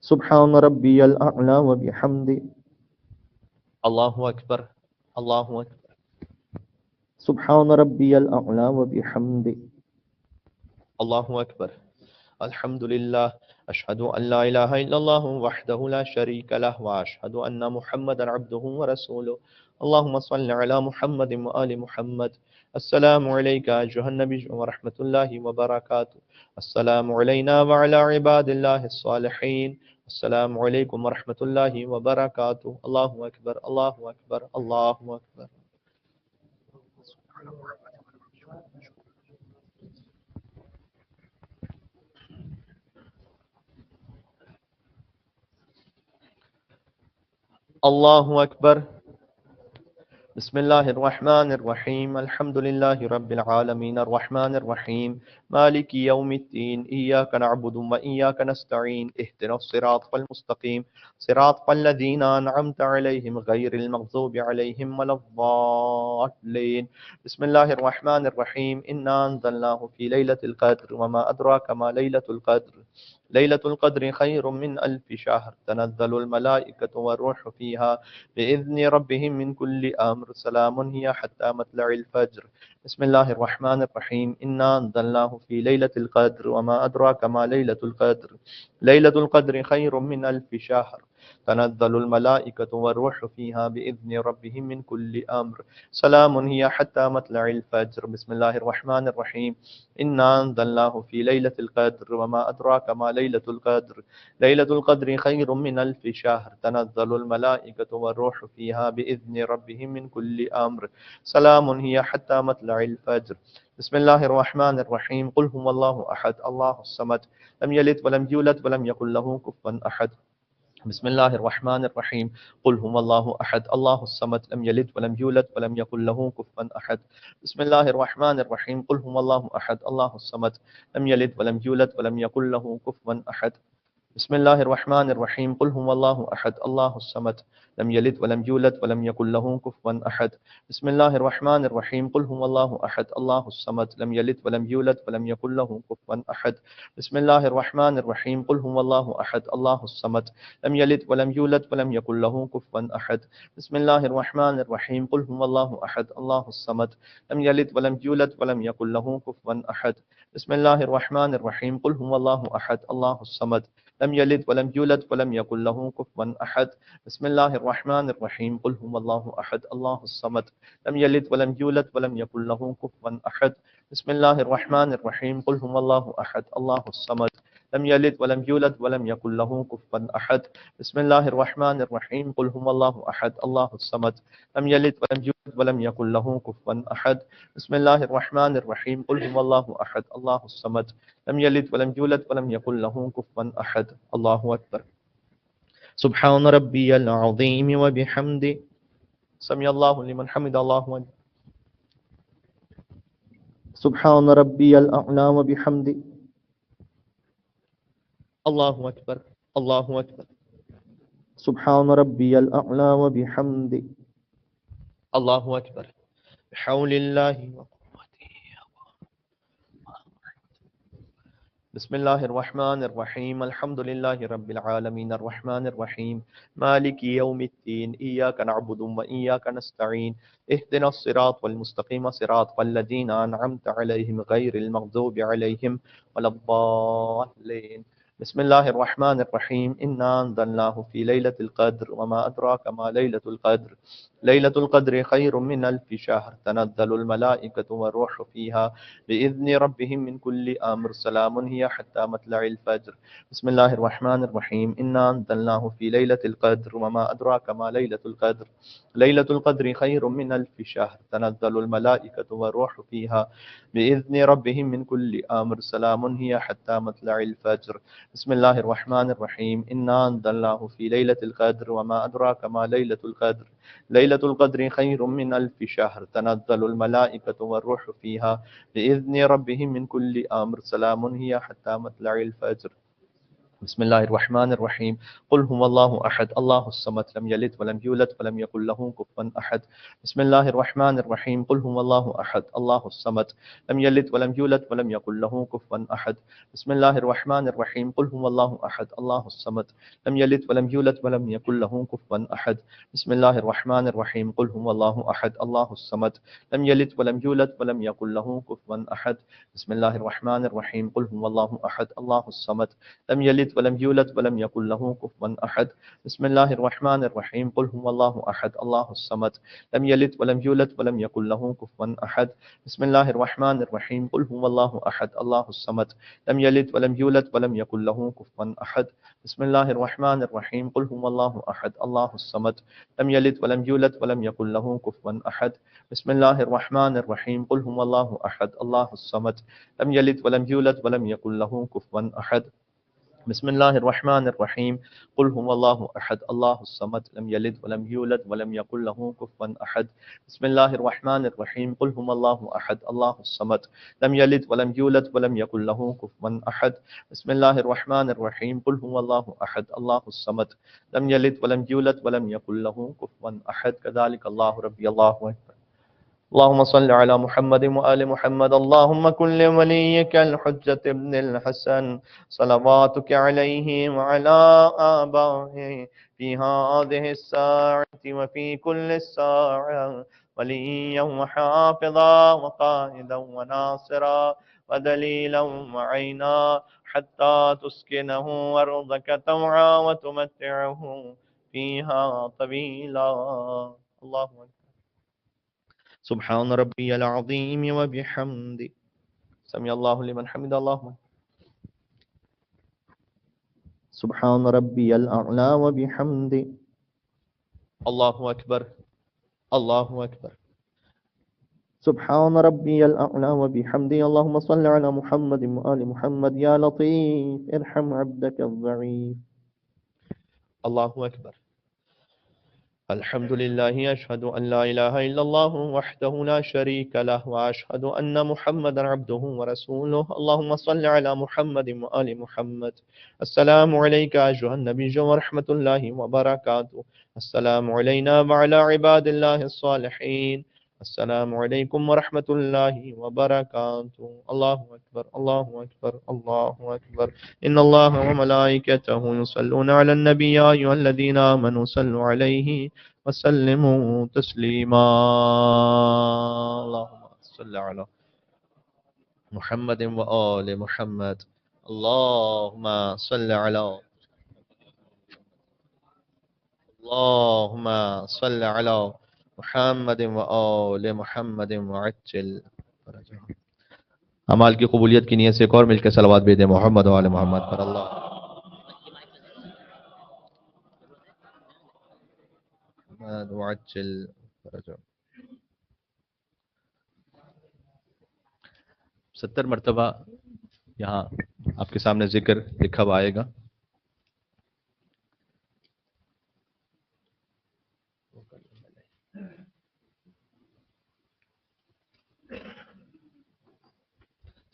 Speaker 2: سبحان ربي الأعلى وبحمده الله أكبر الله أكبر سبحان ربي الأعلى وبحمده الله أكبر الحمد لله أشهد أن لا إله إلا الله وحده لا شريك له وأشهد أن محمدا عبده ورسوله اللهم صل على محمد وآل محمد السلام عليك أيها النبي ورحمة الله وبركاته السلام علينا وعلى عباد الله الصالحين السلام عليكم ورحمة الله وبركاته الله أكبر الله أكبر الله أكبر الله أكبر بسم الله الرحمن الرحيم الحمد لله رب العالمين الرحمن الرحيم مالك يوم الدين إياك نعبد وإياك نستعين اهدنا الصراط المستقيم صراط الذين أنعمت عليهم غير المغضوب عليهم ولا الضالين بسم الله الرحمن الرحيم إنا أنزلناه في ليلة القدر وما أدراك ما ليلة القدر ليلة القدر خير من ألف شهر تنزل الملائكة والروح فيها بإذن ربهم من كل أمر سلام هي حتى مطلع الفجر بسم الله الرحمن الرحيم إنا أنزلناه في ليلة القدر وما أدراك ما ليلة القدر ليلة القدر خير من ألف شهر تنزل الملائكة والروح فيها بإذن ربهم من كل أمر سلام هي حتى مطلع الفجر بسم الله الرحمن الرحيم إنا أنزلناه في ليلة القدر وما أدراك ما ليلة القدر ليلة القدر خير من ألف شهر تنزل الملائكة والروح فيها بإذن ربهم من كل أمر سلام هي حتى مطلع الفجر بسم الله الرحمن الرحيم قل هو الله أحد الله الصمد لم يلد ولم يولد ولم يكن له كفوا أحد بسم الله الرحمن الرحيم قل هو الله أحد الله الصمد لم يلد ولم يولد ولم يكن له كفوا أحد بسم الله الرحمن الرحيم قل هو الله أحد الله الصمد لم يلد ولم يولد ولم يكن له كفوا أحد بسم الله الرحمن الرحيم قل هو الله أحد الله الصمد لم يلد ولم يولد ولم يكن له كفوا أحد بسم الله الرحمن الرحيم قل هو الله أحد الله الصمد لم يلد ولم يولد ولم يكن له كفوا أحد بسم الله الرحمن الرحيم قل هو الله أحد الله الصمد لم يلد ولم يولد ولم يكن له كفوا أحد بسم الله الرحمن الرحيم قل هو الله أحد الله الصمد لم يلد ولم يولد ولم يكن له كفوا أحد بسم الله الرحمن الرحيم قل هو الله أحد الله الصمد لم يلد ولم يولد ولم يكن له كفوا أحد بسم الله الرحمن الرحيم قل هو الله أحد الله الصمد لم يلد ولم يولد ولم يكن له كفوا أحد بسم الله الرحمن الرحيم قل هو الله أحد الله الصمد لم يلد ولم يولد ولم يكن له كفوا أحد بسم الله الرحمن الرحيم قل هو الله أحد الله الصمد لم يلد ولم يولد ولم يكن له كفوا أحد بسم الله الرحمن الرحيم قل هو الله أحد الله الصمد لم يلد ولم يولد ولم يكن له كفوا أحد الله أكبر سبحان ربي العظيم وبحمده سمع الله لمن حمد الله أكبر سبحان ربي الأعلى وبحمده الله أكبر الله أكبر
Speaker 3: سبحان ربي الأعلى وبحمده.
Speaker 2: اللہ اکبر بحول اللہ وقوته. بسم اللہ الرحمن الرحیم الحمد للہ رب العالمین الرحمن الرحیم مالک یوم الدین ایاک نعبد و ایاک نستعین اهدنا الصراط المستقیم صراط الذین انعمت علیہم غیر المغضوب علیہم ولا الضالین. بسم اللہ الرحمن الرحیم انا انزلناه فی لیلۃ القدر وما ادراک ما لیلۃ القدر لیلۃ القدر خیر من الف شہر تنزل الملائکۃ والروح فیها بإذن ربهم من كل أمر سلام هي حتى مطلع الفجر. بسم الله الرحمن الرحيم إنا أنزلناه في ليلة القدر وما أدراك ما ليلة القدر ليلة القدر خير من ألف شهر تنزل الملائكة والروح فيها بإذن ربهم من كل أمر سلام هي حتى مطلع الفجر. بسم الله الرحمن الرحيم إنا أنزلناه في ليلة القدر وما أدراك ما ليلة القدر ليلة القدر خير من ألف شهر تنزل الملائكة والروح فيها بإذن ربهم من كل أمر سلام هي حتى مطلع الفجر. بسم الله الرحمن الرحيم قل هو الله أحد الله الصمد لم يلد ولم يولد ولم يكن له كفوا أحد. بسم الله الرحمن الرحيم قل هو الله أحد الله الصمد لم يلد ولم يولد ولم يكن له كفوا أحد. بسم الله الرحمن الرحيم قل هو الله أحد الله الصمد لم يلد ولم يولد ولم يكن له كفوا أحد. بسم الله الرحمن الرحيم قل هو الله أحد الله الصمد لم يلد ولم يولد ولم يكن له كفوا أحد. بسم الله الرحمن الرحيم قل هو الله أحد الله الصمد لم يلد ولم يولد ولم يكن له كفوا أحد. بسم الله الرحمن الرحيم قل هو الله أحد الله الصمد لم يلد ولم يولد ولم يكن له كفوا أحد. بسم الله الرحمن الرحيم قل هو الله أحد الله الصمد لم يلد ولم يولد ولم يكن له كفوا أحد. بسم الله الرحمن الرحيم قل هو الله أحد الله الصمد لم يلد ولم يولد ولم يكن له كفوا أحد. بسم الله الرحمن الرحيم قل هو الله أحد الله الصمد لم يلد ولم يولد ولم يكن له كفوا أحد. بسم الله الرحمن الرحيم قل هو الله أحد الله الصمد لم يلد ولم يولد ولم يكن له كفوا أحد. بسم الله الرحمن الرحيم قل هو الله أحد الله الصمد لم يلد ولم يولد ولم يكن له كفوا أحد. بسم الله الرحمن الرحيم قل هو الله أحد الله الصمد لم يلد ولم يولد ولم يكن له كفوا أحد. كذلك الله ربي الله أكبر. اللهم صل على محمد وآل محمد. اللهم كن لوليك الحجة ابن الحسن صلواتك عليه وعلى آبائه في هذه الساعة وفي كل الساعة وليا وحافظا وقائدا وناصرا ودليلا وعينا حتى تسكنه أرضك طوعا وتمتعه فيها طويلا. الله أكبر. سبحان ربي العظيم وبحمده سمع الله لمن حمد. الله
Speaker 3: سبحان ربي الأعلى وبحمده.
Speaker 2: الله أكبر الله أكبر.
Speaker 3: سبحان ربي الأعلى وبحمده. اللهم صل على محمد وآل محمد. يا لطيف ارحم عبدك الضعيف.
Speaker 2: الله أكبر. الحمد لله أشهد أن لا إله إلا الله وحده لا شريك له وأشهد أن محمدا عبده ورسوله. اللهم صل على محمد وآل محمد. السلام عليك أيها النبي ورحمة الله وبركاته. السلام علينا وعلى عباد الله الصالحين. السلام عليكم ورحمة الله وبركاته. الله أكبر الله أكبر الله أكبر. إن الله وملائكته يصلون على النبي يا أيها الذين آمنوا صلوا عليه وسلموا تسليما. اللهم صل على محمد وآل محمد. اللهم صل على محمد وآل محمد وعجل فرجهم. اعمال کی قبولیت کی نیت سے ایک اور مل کے صلوات بھیجیں محمد و آل محمد پر. اللہ محمد وعجل فرجهم. 70 مرتبہ یہاں آپ کے سامنے ذکر لکھا ہوا آئے گا.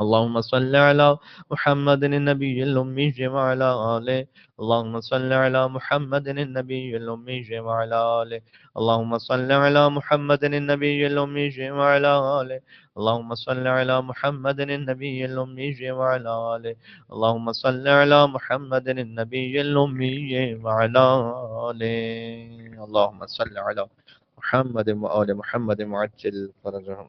Speaker 2: اللهم صل على محمد النبي الأمي وعلى آله. اللهم صل على محمد النبي الأمي وعلى آله. اللهم صل على محمد النبي الأمي وعلى آله. اللهم صل على محمد النبي الأمي وعلى آله. اللهم صل على محمد النبي الأمي وعلى آله. اللهم صل على محمد وآل محمد وعجل فرجهم.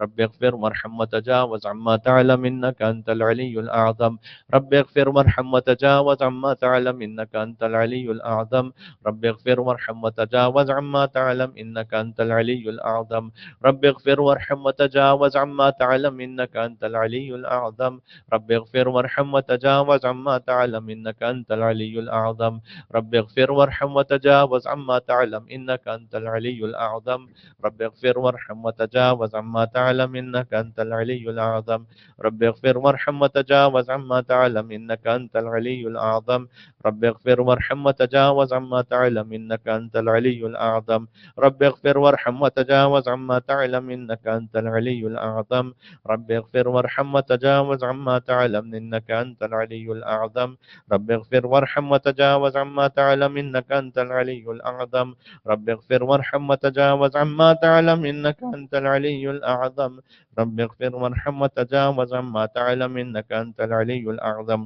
Speaker 2: رب اغفر وارحم وتجاوز عما تعلم إنك أنت العلي الأعظم. رب اغفر وارحم وتجاوز عما تعلم إنك أنت العلي الأعظم. رب اغفر وارحم وتجاوز عما تعلم إنك أنت العلي الأعظم. رب اغفر وارحم وتجاوز عما تعلم إنك أنت العلي الأعظم. رب اغفر وارحم وتجاوز عما تعلم إنك أنت العلي الأعظم. رب اغفر وارحم وتجاوز عما تعلم إنك أنت العلي الأعظم. رب اغفر وارحم وتجاوز عما تعلم إنك أنت العلي الأعظم. رب اغفر وارحم وتجاوز عما تعلم إنك أنت العلي الأعظم. رب اغفر وارحم وتجاوز عما تعلم إنك أنت العلي الأعظم. رب اغفر وارحم وتجاوز عما تعلم إنك أنت العلي الأعظم. رب اغفر وارحم وتجاوز عما تعلم إنك أنت العلي الأعظم. رب اغفر وارحم وتجاوز عما تعلم إنك أنت العلي الأعظم. رب اغفر وارحم وتجاوز عما تعلم إنك أنت العلي الأعظم. رب اغفر وارحم وتجاوز عما تعلم إنك أنت العلي الأعظم.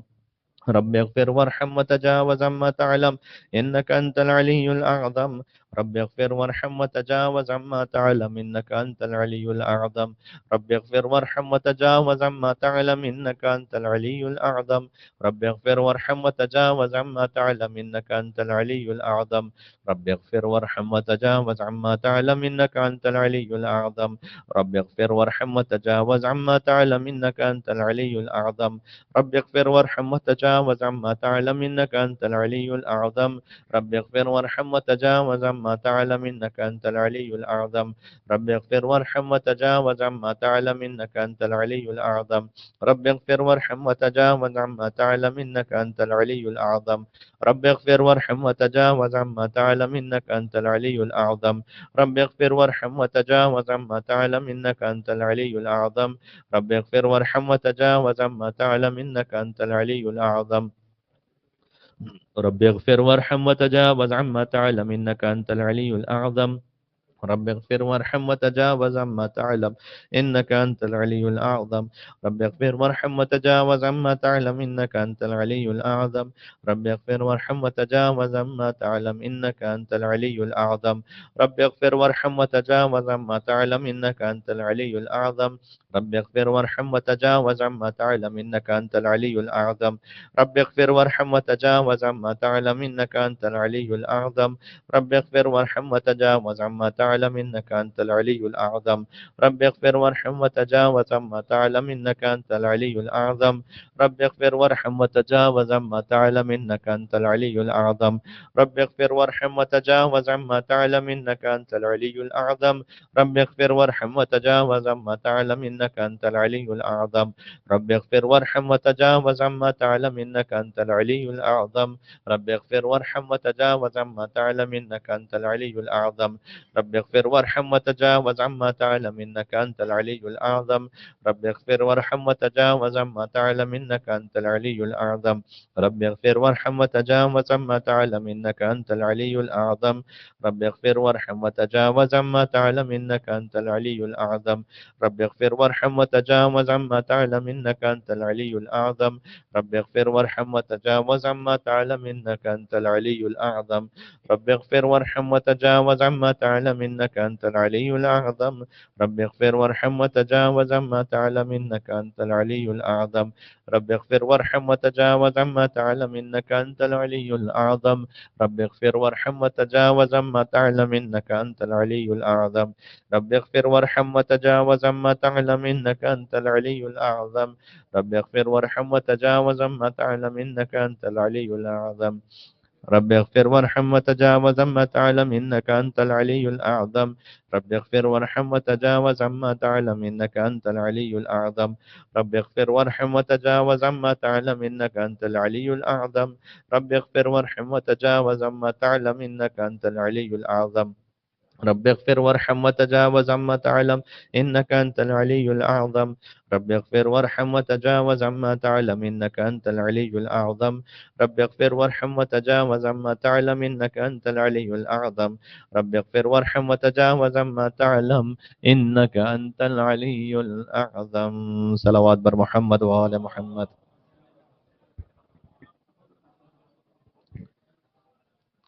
Speaker 2: رب اغفر وارحم وتجاوز عما تعلم إنك أنت العلي الأعظم. رب اغفر وارحم وتجاوز عما تعلم إنك أنت العلي الأعظم. رب اغفر وارحم وتجاوز عما تعلم إنك أنت العلي الأعظم. رب اغفر وارحم وتجاوز عما تعلم إنك أنت العلي الأعظم. رب اغفر وارحم وتجاوز عما تعلم إنك أنت العلي الأعظم. رب اغفر وارحم وتجاوز عما تعلم إنك أنت العلي الأعظم. رب اغفر وارحم وتجاوز عما تعلم إنك أنت العلي الأعظم. رب اغفر وارحم وتجاوز عما تعلم إنك أنت العلي الأعظم. رب اغفر وارحم وتجاوز عما تعلم إنك أنت العلي الأعظم. رب اغفر وارحم وتجاوز عما تعلم إنك أنت العلي الأعظم. رب اغفر وارحم وتجاوز عما تعلم إنك أنت العلي الأعظم. رب اغفر وارحم وتجاوز عما تعلم إنك أنت العلي الأعظم. رب اغفر وارحم وتجاوز عما تعلم إنك أنت العلي الأعظم. رب اغفر وارحم وتجاوز عما تعلم إنك أنت العلي الأعظم. رب اغفر وارحم وتجاوز عما تعلم إنك أنت العلي الأعظم. رب اغفر وارحم وتجاوز عما تعلم إنك أنت العلي الأعظم. رب اغفر وارحم وتجاوز عما تعلم إنك أنت العلي الأعظم. رب اغفر وارحم وتجاوز عما تعلم إنك أنت العلي الأعظم. رب اغفر وارحم وتجاوز عما تعلم إنك أنت العلي الأعظم. رب اغفر وارحم وتجاوز عما تعلم إنك أنت العلي الأعظم. رب اغفر وارحم وتجاوز عما تعلم إنك أنت العلي الأعظم. رب اغفر وارحم وتجاوز عما تعلم إنك أنت العلي الأعظم. رب اغفر وارحم وتجاوز عما تعلم إنك أنت العلي الأعظم. رب اغفر وارحم وتجاوز عما تعلم إنك أنت العلي الأعظم. رب اغفر وارحم وتجاوز عما تعلم إنك أنت العلي الأعظم. رب اغفر وارحم وتجاوز عما تعلم إنك أنت العلي الأعظم. رب اغفر وارحم وتجاوز عما تعلم إنك أنت العلي الأعظم. رب اغفر وارحم وتجاوز عما تعلم إنك أنت العلي الأعظم. رب اغفر وارحم وتجاوز عما تعلم إنك أنت العلي الأعظم. رب اغفر وارحم وتجاوز عما تعلم إنك أنت العلي الأعظم. رب اغفر وارحم وتجاوز عما تعلم إنك أنت العلي الأعظم. رب اغفر وارحم وتجاوز عما تعلم إنك أنت العلي الأعظم. رب اغفر وارحم وتجاوز عما تعلم إنك أنت العلي الأعظم. رب اغفر وارحم وتجاوز عما تعلم إنك أنت العلي الأعظم. رب اغفر وارحم وتجاوز عما تعلم إنك أنت العلي الأعظم. رب اغفر وارحم وتجاوز عما تعلم إنك أنت العلي الأعظم. رب اغفر وارحم وتجاوز عما تعلم إنك أنت العلي الأعظم. رب اغفر وارحم وتجاوز عما تعلم إنك أنت العلي الأعظم. رب اغفر وارحم وتجاوز عما تعلم إنك أنت العلي الأعظم. رب اغفر وارحم وتجاوز عما تعلم إنك أنت العلي الأعظم. رب اغفر وارحم وتجاوز عما تعلم إنك أنت العلي الأعظم. رب اغفر وارحم وتجاوز عما تعلم إنك أنت العلي الأعظم. رب اغفر وارحم وتجاوز عما تعلم إنك أنت العلي الأعظم. رب اغفر وارحم وتجاوز عما تعلم إنك أنت العلي الأعظم. رب اغفر وارحم وتجاوز عما تعلم إنك أنت العلي الأعظم. رب اغفر وارحم وتجاوز عما تعلم إنك أنت العلي الأعظم. رب اغفر وارحم وتجاوز عما تعلم إنك أنت العلي الأعظم. صلوات بر محمد وآل محمد.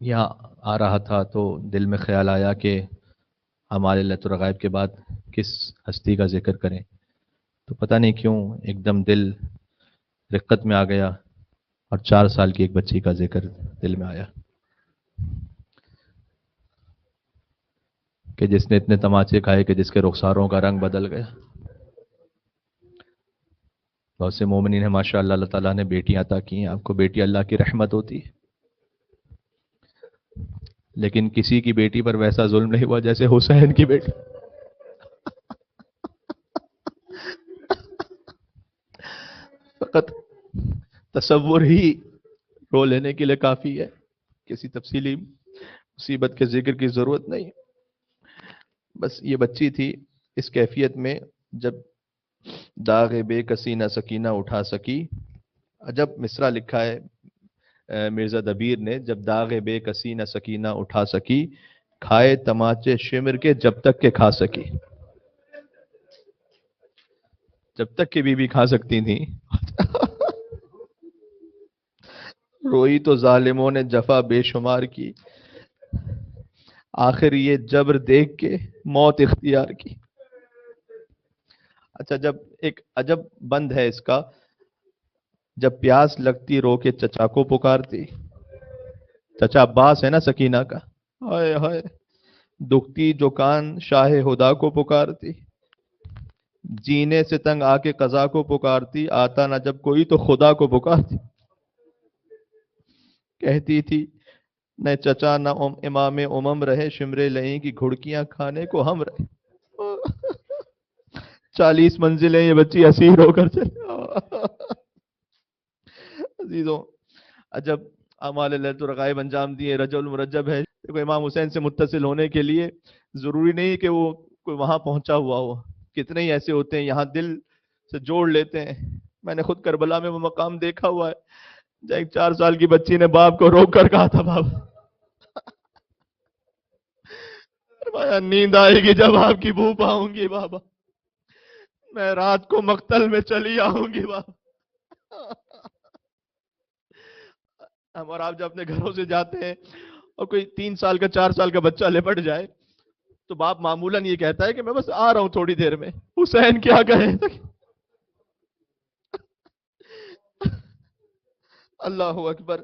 Speaker 2: یہاں آ رہا تھا تو دل میں خیال آیا کہ ہمارے لت الرغائب کے بعد کس ہستی کا ذکر کریں، تو پتہ نہیں کیوں ایک دم دل رقت میں آ گیا اور 4 سال کی ایک بچی کا ذکر دل میں آیا کہ جس نے اتنے تماچے کھائے کہ جس کے رخساروں کا رنگ بدل گیا۔ بہت سے مومنین ہیں ماشاءاللہ، اللہ تعالیٰ نے بیٹیاں عطا کی ہیں، آپ کو بیٹی اللہ کی رحمت ہوتی ہے، لیکن کسی کی بیٹی پر ویسا ظلم نہیں ہوا جیسے حسین کی بیٹی۔ فقط تصور ہی رو لینے کے لیے کافی ہے، کسی تفصیلی مصیبت کے ذکر کی ضرورت نہیں۔ بس یہ بچی تھی اس کیفیت میں، جب داغ بے کسی نہ سکینہ اٹھا سکی۔ عجب مصرع لکھا ہے مرزا دبیر نے، جب داغ بے کسی نہ سکینہ اٹھا سکی، کھائے تماچے شمر کے جب تک کہ کھا سکی۔ جب تک کہ بی کھا سکتی تھیں روئی تو ظالموں نے جفا بے شمار کی، آخر یہ جبر دیکھ کے موت اختیار کی۔ اچھا، جب ایک عجب بند ہے اس کا، جب پیاس لگتی رو کے چچا کو پکارتی، چچا عباس ہے نا سکینہ کا، ہائے ہائے، دکھتی جو کان شاہ ہدا کو پکارتی، جینے سے تنگ آ کے قضا کو پکارتی، آتا نہ جب کوئی تو خدا کو پکارتی، کہتی تھی نہ چچا نہ امام امم رہے، شمرے لئیں کی گھڑکیاں کھانے کو ہم رہے۔ 40 منزلیں یہ بچی اسیر ہو کر چلے۔ عزیزوں، عجب اعمال لیلۃ الرغائب انجام دیے، رجب المرجب ہے۔ دیکھو امام حسین سے متصل ہونے کے لیے ضروری نہیں کہ وہ کوئی وہاں پہنچا ہوا ہو، کتنے ہی ایسے ہوتے ہیں یہاں دل سے جوڑ لیتے ہیں۔ میں نے خود کربلا میں وہ مقام دیکھا ہوا ہے، جب ایک 4 سال کی بچی نے باپ کو روک کر کہا تھا بابا، فرمایا نیند آئے گی جب آپ کی بو پاؤں گی بابا، میں رات کو مقتل میں چلی آؤں گی بابا۔ ہم اور آپ جب اپنے گھروں سے جاتے ہیں اور کوئی 3 سال کا 4 سال کا بچہ لپٹ جائے تو باپ معمولاً یہ کہتا ہے کہ میں بس آ رہا ہوں تھوڑی دیر میں۔ حسین کیا کہے؟ اللہ اکبر۔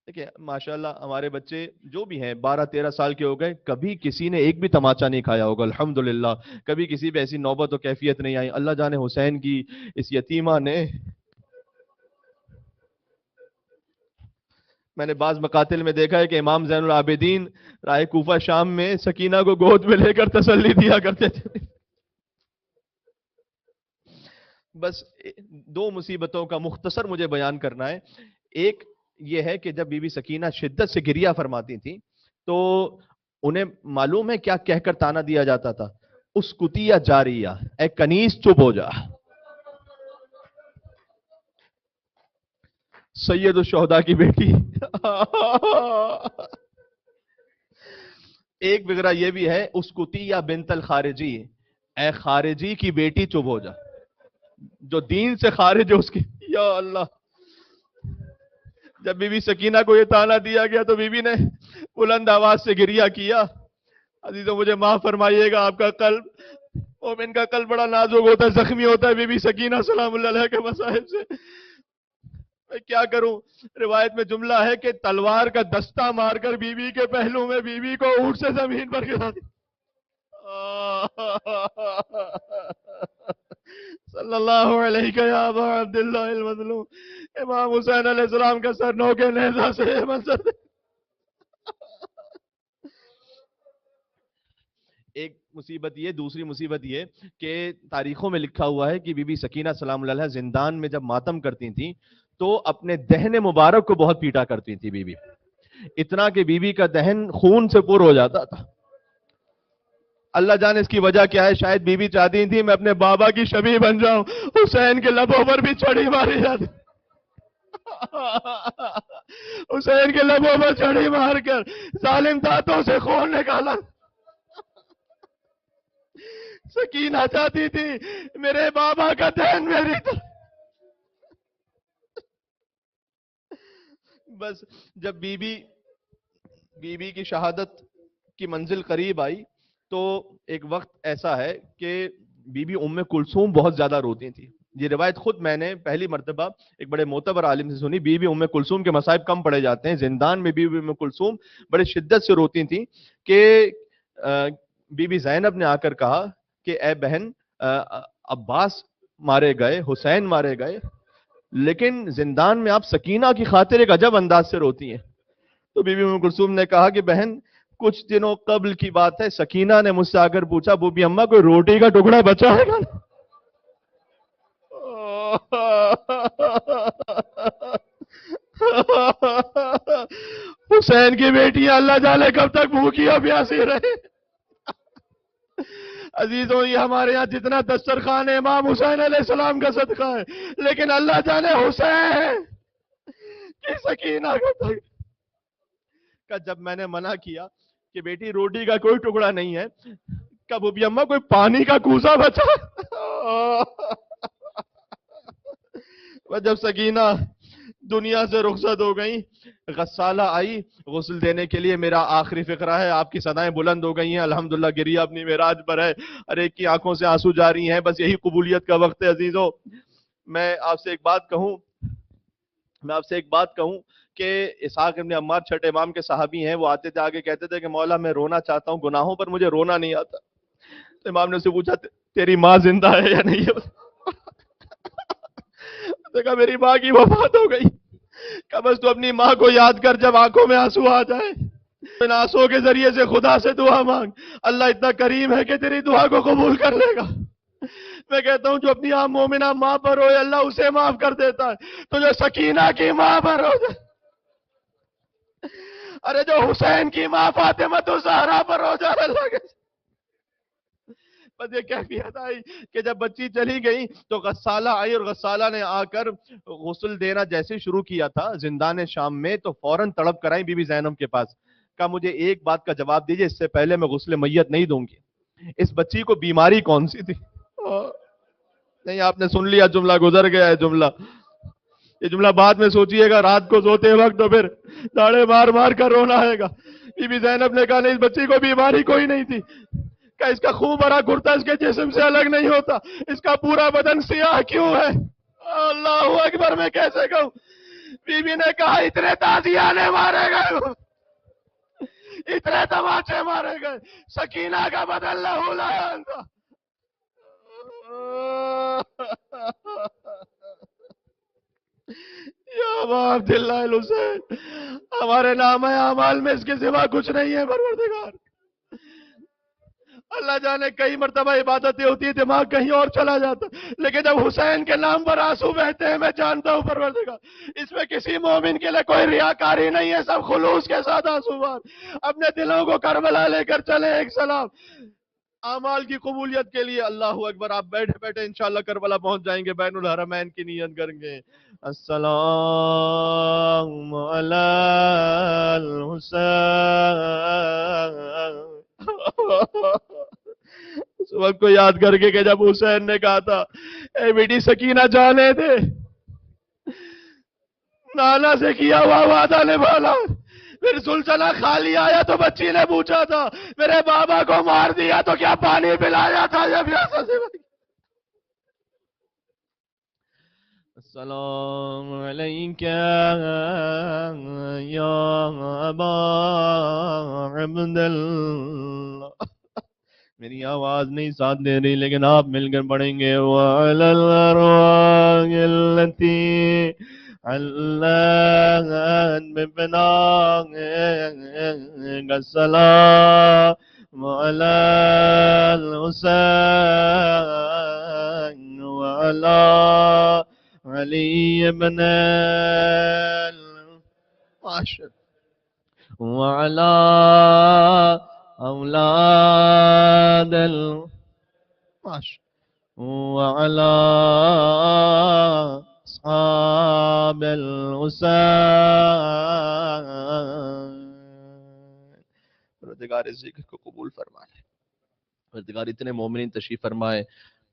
Speaker 2: دیکھیں ماشاءاللہ ہمارے بچے جو بھی ہیں 12-13 سال کے ہو گئے، کبھی کسی نے ایک بھی تماچا نہیں کھایا ہوگا الحمدللہ، کبھی کسی پہ ایسی نوبت و کیفیت نہیں آئی۔ اللہ جانے حسین کی اس یتیمہ نے، میں نے بعض مقاتل میں دیکھا ہے کہ امام زین العابدین راہ کوفہ شام میں سکینہ کو گود میں لے کر تسلی دیا کرتے تھے۔ بس 2 مصیبتوں کا مختصر مجھے بیان کرنا ہے۔ ایک یہ ہے کہ جب بی بی سکینہ شدت سے گریہ فرماتی تھی تو انہیں معلوم ہے کیا کہہ کر تانا دیا جاتا تھا؟ اسکتی یا جاریہ، اے کنیز چپ ہو جا۔ سید الشہداء کی بیٹی۔ ایک وغیرہ یہ بھی ہے اسکتی یا بنت الخارجی، اے خارجی کی بیٹی چپ ہو جا، جو دین سے خارج ہے اس کی۔ یا اللہ، جب بی بی سکینہ کو یہ تانا دیا گیا تو بی بی نے بلند آواز سے گریہ کیا۔ عزیزوں مجھے معاف فرمائیے گا، آپ کا قلب، مومن کا قلب بڑا نازک ہوتا ہے، زخمی ہوتا ہے بی بی سکینہ سلام اللہ علیہ کے مصائب سے۔ میں کیا کروں؟ روایت میں جملہ ہے کہ تلوار کا دستہ مار کر بی بی کے پہلو میں بی بی کو اونٹ سے زمین پر گرا دی۔ صلی اللہ علیہ یا ابا عبداللہ المظلوم، امام حسین علیہ السلام کا سر نوکے نیزہ سے منظر دے۔ ایک مصیبت یہ، دوسری مصیبت یہ کہ تاریخوں میں لکھا ہوا ہے کہ بی بی سکینہ سلام اللہ علیہ زندان میں جب ماتم کرتی تھیں تو اپنے دہن مبارک کو بہت پیٹا کرتی تھی بی بی، اتنا کہ بی بی کا دہن خون سے پر ہو جاتا تھا۔ اللہ جانے اس کی وجہ کیا ہے، شاید بی بی چاہتی تھی میں اپنے بابا کی شبیہ بن جاؤں، حسین کے لبوں پر بھی چھڑی ماری جاتی، حسین کے لبوں پر چھڑی مار کر ظالم دانتوں سے خون نکالا۔ سکینہ چاہتی تھی میرے بابا کا دہن میری طرف۔ بس جب بی بی بی بی کی شہادت کی منزل قریب آئی تو ایک وقت ایسا ہے کہ بی بی ام کلثوم بہت زیادہ روتی تھی. یہ روایت خود میں نے پہلی مرتبہ ایک بڑے معتبر عالم سے سنی. بی بی ام کلثوم کے مصائب کم پڑے جاتے ہیں. زندان میں بی بی ام کلثوم بڑے شدت سے روتی تھیں کہ بی بی زینب نے آ کر کہا کہ اے بہن، عباس مارے گئے، حسین مارے گئے، لیکن زندان میں آپ سکینہ کی خاطر ایک عجب انداز سے روتی ہیں. تو بی بی ام کلثوم نے کہا کہ بہن، کچھ دنوں قبل کی بات ہے، سکینہ نے مجھ سے آ کر پوچھا، بوبی اماں کوئی روٹی کا ٹکڑا بچا ہے گا؟ حسین کی بیٹی اللہ جانے کب تک بھوکی اور پیاسی رہے. عزیزوں، یہ ہمارے ہاں جتنا دسترخوان ہے امام حسین علیہ السلام کا صدقہ ہے، لیکن اللہ جانے حسین کی سکینہ کا جب میں نے منع کیا کہ بیٹی روٹی کا کوئی ٹکڑا نہیں ہے، کب بوبی اماں کوئی پانی کا کوزہ بچا؟ جب سکینہ دنیا سے رخصت ہو گئی، غسالہ آئی غسل دینے کے لیے. میرا آخری فقرہ ہے، آپ کی صدائیں بلند ہو گئی ہیں الحمدللہ، گریہ اپنی معراج پر ہے، ہر ایک کی آنکھوں سے آنسو جاری ہیں. بس یہی قبولیت کا وقت ہے. عزیزوں، میں آپ سے ایک بات کہوں کہ اسحاق ابن عمار چھٹے امام کے صحابی ہیں. وہ آتے تھے آگے کہتے تھے کہ مولا میں رونا چاہتا ہوں، گناہوں پر مجھے رونا نہیں آتا. تو امام نے اسے پوچھا تیری ماں زندہ ہے یا نہیں ہے؟ دیکھا میری ماں کی وفات ہو گئی. کہ بس تو اپنی ماں کو یاد کر جب آنکھوں میں آنسو آ جائے، ان آنسوں کے ذریعے سے خدا سے دعا مانگ. اللہ اتنا کریم ہے کہ تیری دعا کو قبول کر لے گا. میں کہتا ہوں جو اپنی عام مومنہ ماں پر روئے اللہ اسے معاف کر دیتا ہے. تو جو سکینہ کی ماں پر رو جائے، ارے جو حسین کی ماں فاطمہ الزہرا پر رو جائے اللہ کے، بس یہ کیفیت آئی کہ جب بچی چلی گئی تو غسالہ آئی، اور غسالہ نے آ کر غسل دینا جیسے شروع کیا تھا زندان شام میں تو فوراً تڑپ کر آئی بی بی زینب کے پاس. کہا مجھے ایک بات کا جواب دیجئے، اس سے پہلے میں غسل میت نہیں دوں گی. اس بچی کو بیماری کون سی تھی؟ نہیں، آپ نے سن لیا جملہ، گزر گیا ہے جملہ. یہ جملہ بعد میں سوچئے گا رات کو سوتے وقت تو پھر داڑے مار مار کر رونا آئے گا. بی بی زینب نے کہا نہیں، اس بچی کو بیماری کوئی نہیں تھی. کہ اس کا خون بھرا کرتا اس کے جسم سے الگ نہیں ہوتا، اس کا پورا بدن سیاہ کیوں ہے؟ اللہ اکبر، میں کیسے کہوں. بی بی نے کہا اتنے تازیانے مارے گئے، اتنے تماچے مارے گئے، سکینہ کا بدن لہو لہان تھا. یا ابا عبداللہ الحسین، ہمارے نام اعمال میں اس کے سوا کچھ نہیں ہے پروردگار. اللہ جانے کئی مرتبہ عبادتیں ہوتی ہیں دماغ کہیں اور چلا جاتا، لیکن جب حسین کے نام پر آنسو بہتے ہیں میں جانتا ہوں پروردگار اس میں کسی مومن کے لیے کوئی ریاکاری نہیں ہے، سب خلوص کے ساتھ آنسو بہار. اپنے دلوں کو کربلا لے کر چلے. ایک سلام اعمال کی قبولیت کے لیے. اللہ اکبر. آپ بیٹھے بیٹھے انشاءاللہ کربلا پہنچ جائیں گے، بین الحرمین کی نیت کریں گے. السلام علی الحسین. اس وقت کو یاد کر کے کہ جب حسین نے کہا تھا اے بیٹی سکینہ جانے دے، نانا سے کیا ہوا وعدہ نبھانا. پھر سلطنہ خالی آیا تو بچی نے پوچھا تھا میرے بابا کو مار دیا تو کیا پانی پلایا تھا یا پیاسا سے. السلام علیکہ یا ابا عبداللہ. میری آواز نہیں ساتھ دے رہی لیکن آپ مل کر پڑھیں گے. وَعَلَى الْأَرْوَاحِ الَّتِي عَلَّقَتْ بِفِنَائِكَ السَّلَامُ عَلَى الْحُسَيْنِ وَعَلَى عَلِيِّ بْنِ الْمَاشِرِ وَعَلَى أولاد الماشر وعلى أصحاب الحسين. پروردگار اس ذکر کو قبول فرما لے. پروردگار اتنے مومنین تشریف فرمائے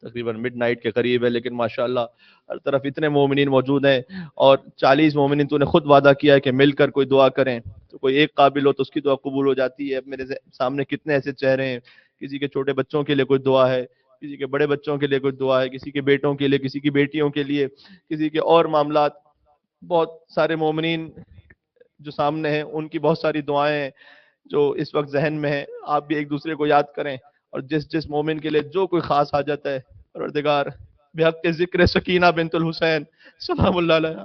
Speaker 2: تقریباً مڈ نائٹ کے قریب ہے، لیکن ماشاءاللہ ہر طرف اتنے مومنین موجود ہیں، اور 40 مومنین تو نے خود وعدہ کیا ہے کہ مل کر کوئی دعا کریں، تو کوئی ایک قابل ہو تو اس کی دعا قبول ہو جاتی ہے۔ اب میرے سامنے کتنے ایسے چہرے ہیں، کسی کے چھوٹے بچوں کے لیے کوئی دعا ہے، کسی کے بڑے بچوں کے لیے کوئی دعا ہے، کسی کے بیٹوں کے لیے، کسی کی بیٹیوں کے لیے، کسی کے اور معاملات، بہت سارے مومنین جو سامنے ہیں ان کی بہت ساری دعائیں ہیں جو اس وقت ذہن میں ہیں۔ آپ بھی ایک دوسرے کو یاد کریں، اور جس مومن کے لیے جو کوئی خاص حاجت ہے، پروردگار بحق کے ذکر سکینہ بنت الحسین سلام اللہ علیہ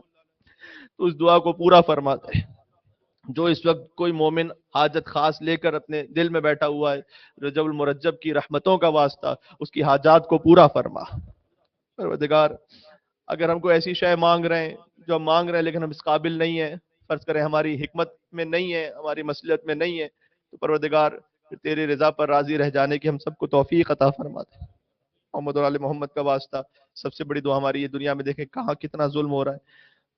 Speaker 2: تو اس دعا کو پورا فرما دے۔ جو اس وقت کوئی مومن حاجت خاص لے کر اپنے دل میں بیٹھا ہوا ہے، رجب المرجب کی رحمتوں کا واسطہ اس کی حاجات کو پورا فرما۔ پروردگار اگر ہم کوئی ایسی شے مانگ رہے ہیں جو ہم مانگ رہے ہیں لیکن ہم اس قابل نہیں ہیں، فرض کریں ہماری حکمت میں نہیں ہے، ہماری مصلحت میں نہیں ہے، تو پروردگار تیری رضا پر راضی رہ جانے کی ہم سب کو توفیق عطا فرما دے۔ محمد اور آل محمد کا واسطہ سب سے بڑی دعا ہماری یہ دنیا میں دیکھیں کہاں کتنا ظلم ہو رہا ہے،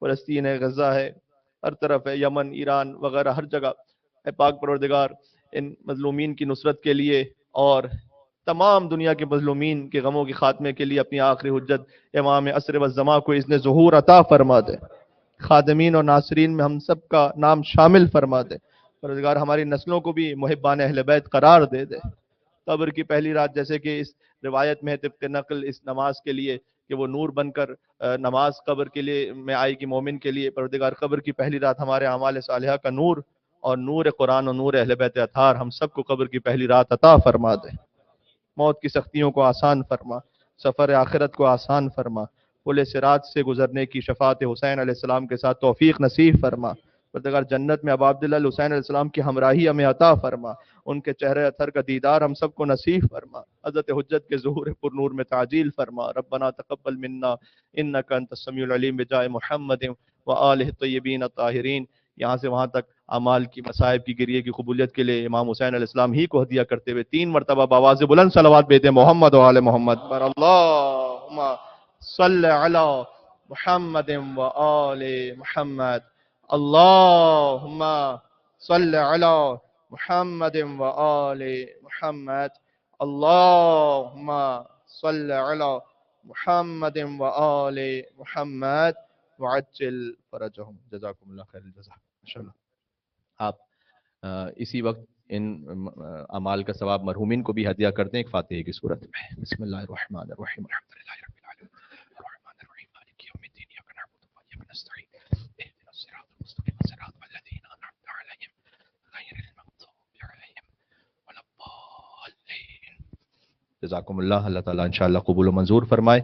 Speaker 2: فلسطین ہے، غزہ ہے، ہر طرف ہے، یمن، ایران وغیرہ ہر جگہ۔ اے پاک پروردگار ان مظلومین کی نصرت کے لیے اور تمام دنیا کے مظلومین کے غموں کے خاتمے کے لیے اپنی آخری حجت امام عصر و زماں کو اذن ظہور عطا فرما دے۔ خادمین اور ناصرین میں ہم سب کا نام شامل فرما دے۔ پروردگار ہماری نسلوں کو بھی محبان اہل بیت قرار دے دے۔ قبر کی پہلی رات جیسے کہ اس روایت میں ہے طبق نقل اس نماز کے لیے کہ وہ نور بن کر نماز قبر کے لیے میں آئے گی مومن کے لیے، پروردگار قبر کی پہلی رات ہمارے اعمال صالحہ کا نور اور نور قرآن اور نور اہل بیت اطہار ہم سب کو قبر کی پہلی رات عطا فرما دے۔ موت کی سختیوں کو آسان فرما، سفر آخرت کو آسان فرما، پل صراط سے گزرنے کی شفاعت حسین علیہ السلام کے ساتھ توفیق نصیب فرما۔ پروردگار جنت میں ابا عبداللہ الحسین علیہ السلام کی ہمراہی ہمیں عطا فرما، ان کے چہرے اطہر کا دیدار ہم سب کو نصیب فرما، حضرت حجت کے ظہور پر نور میں تعجیل فرما۔ ربنا تقبل منا انک انت السمیع العلیم بجائے محمد وآلہ الطیبین الطاہرین۔ یہاں سے وہاں تک اعمال کی مصائب کی گریے کی قبولیت کے لیے امام حسین علیہ السلام ہی کو ہدیہ کرتے ہوئے 3 مرتبہ بآواز بلند صلوات بھیجیں محمد و آل محمد پر۔ اللہم صل علی محمد و آل محمد، اللہم صل علی محمد و آل محمد، اللہم صل علی محمد و آل محمد وعجل فرجہم۔ جزاکم اللہ خیر الجزا۔ ماشاءاللہ آپ اسی وقت ان اعمال کا ثواب مرحومین کو بھی ہدیہ کرتے ہیں ایک فاتحے کی صورت میں۔ بسم اللہ الرحمن الرحیم، الحمدللہ رب العالمین الرحمن الرحیم مالک یوم الدین، ایاک نعبد و ایاک نستعین، اهدنا الصراط المستقیم صراط الذین انعمت علیہم غیر المغضوب علیہم ولا الضالین۔ جزاکم اللہ، اللہ تعالیٰ انشاءاللہ قبول و منظور فرمائے۔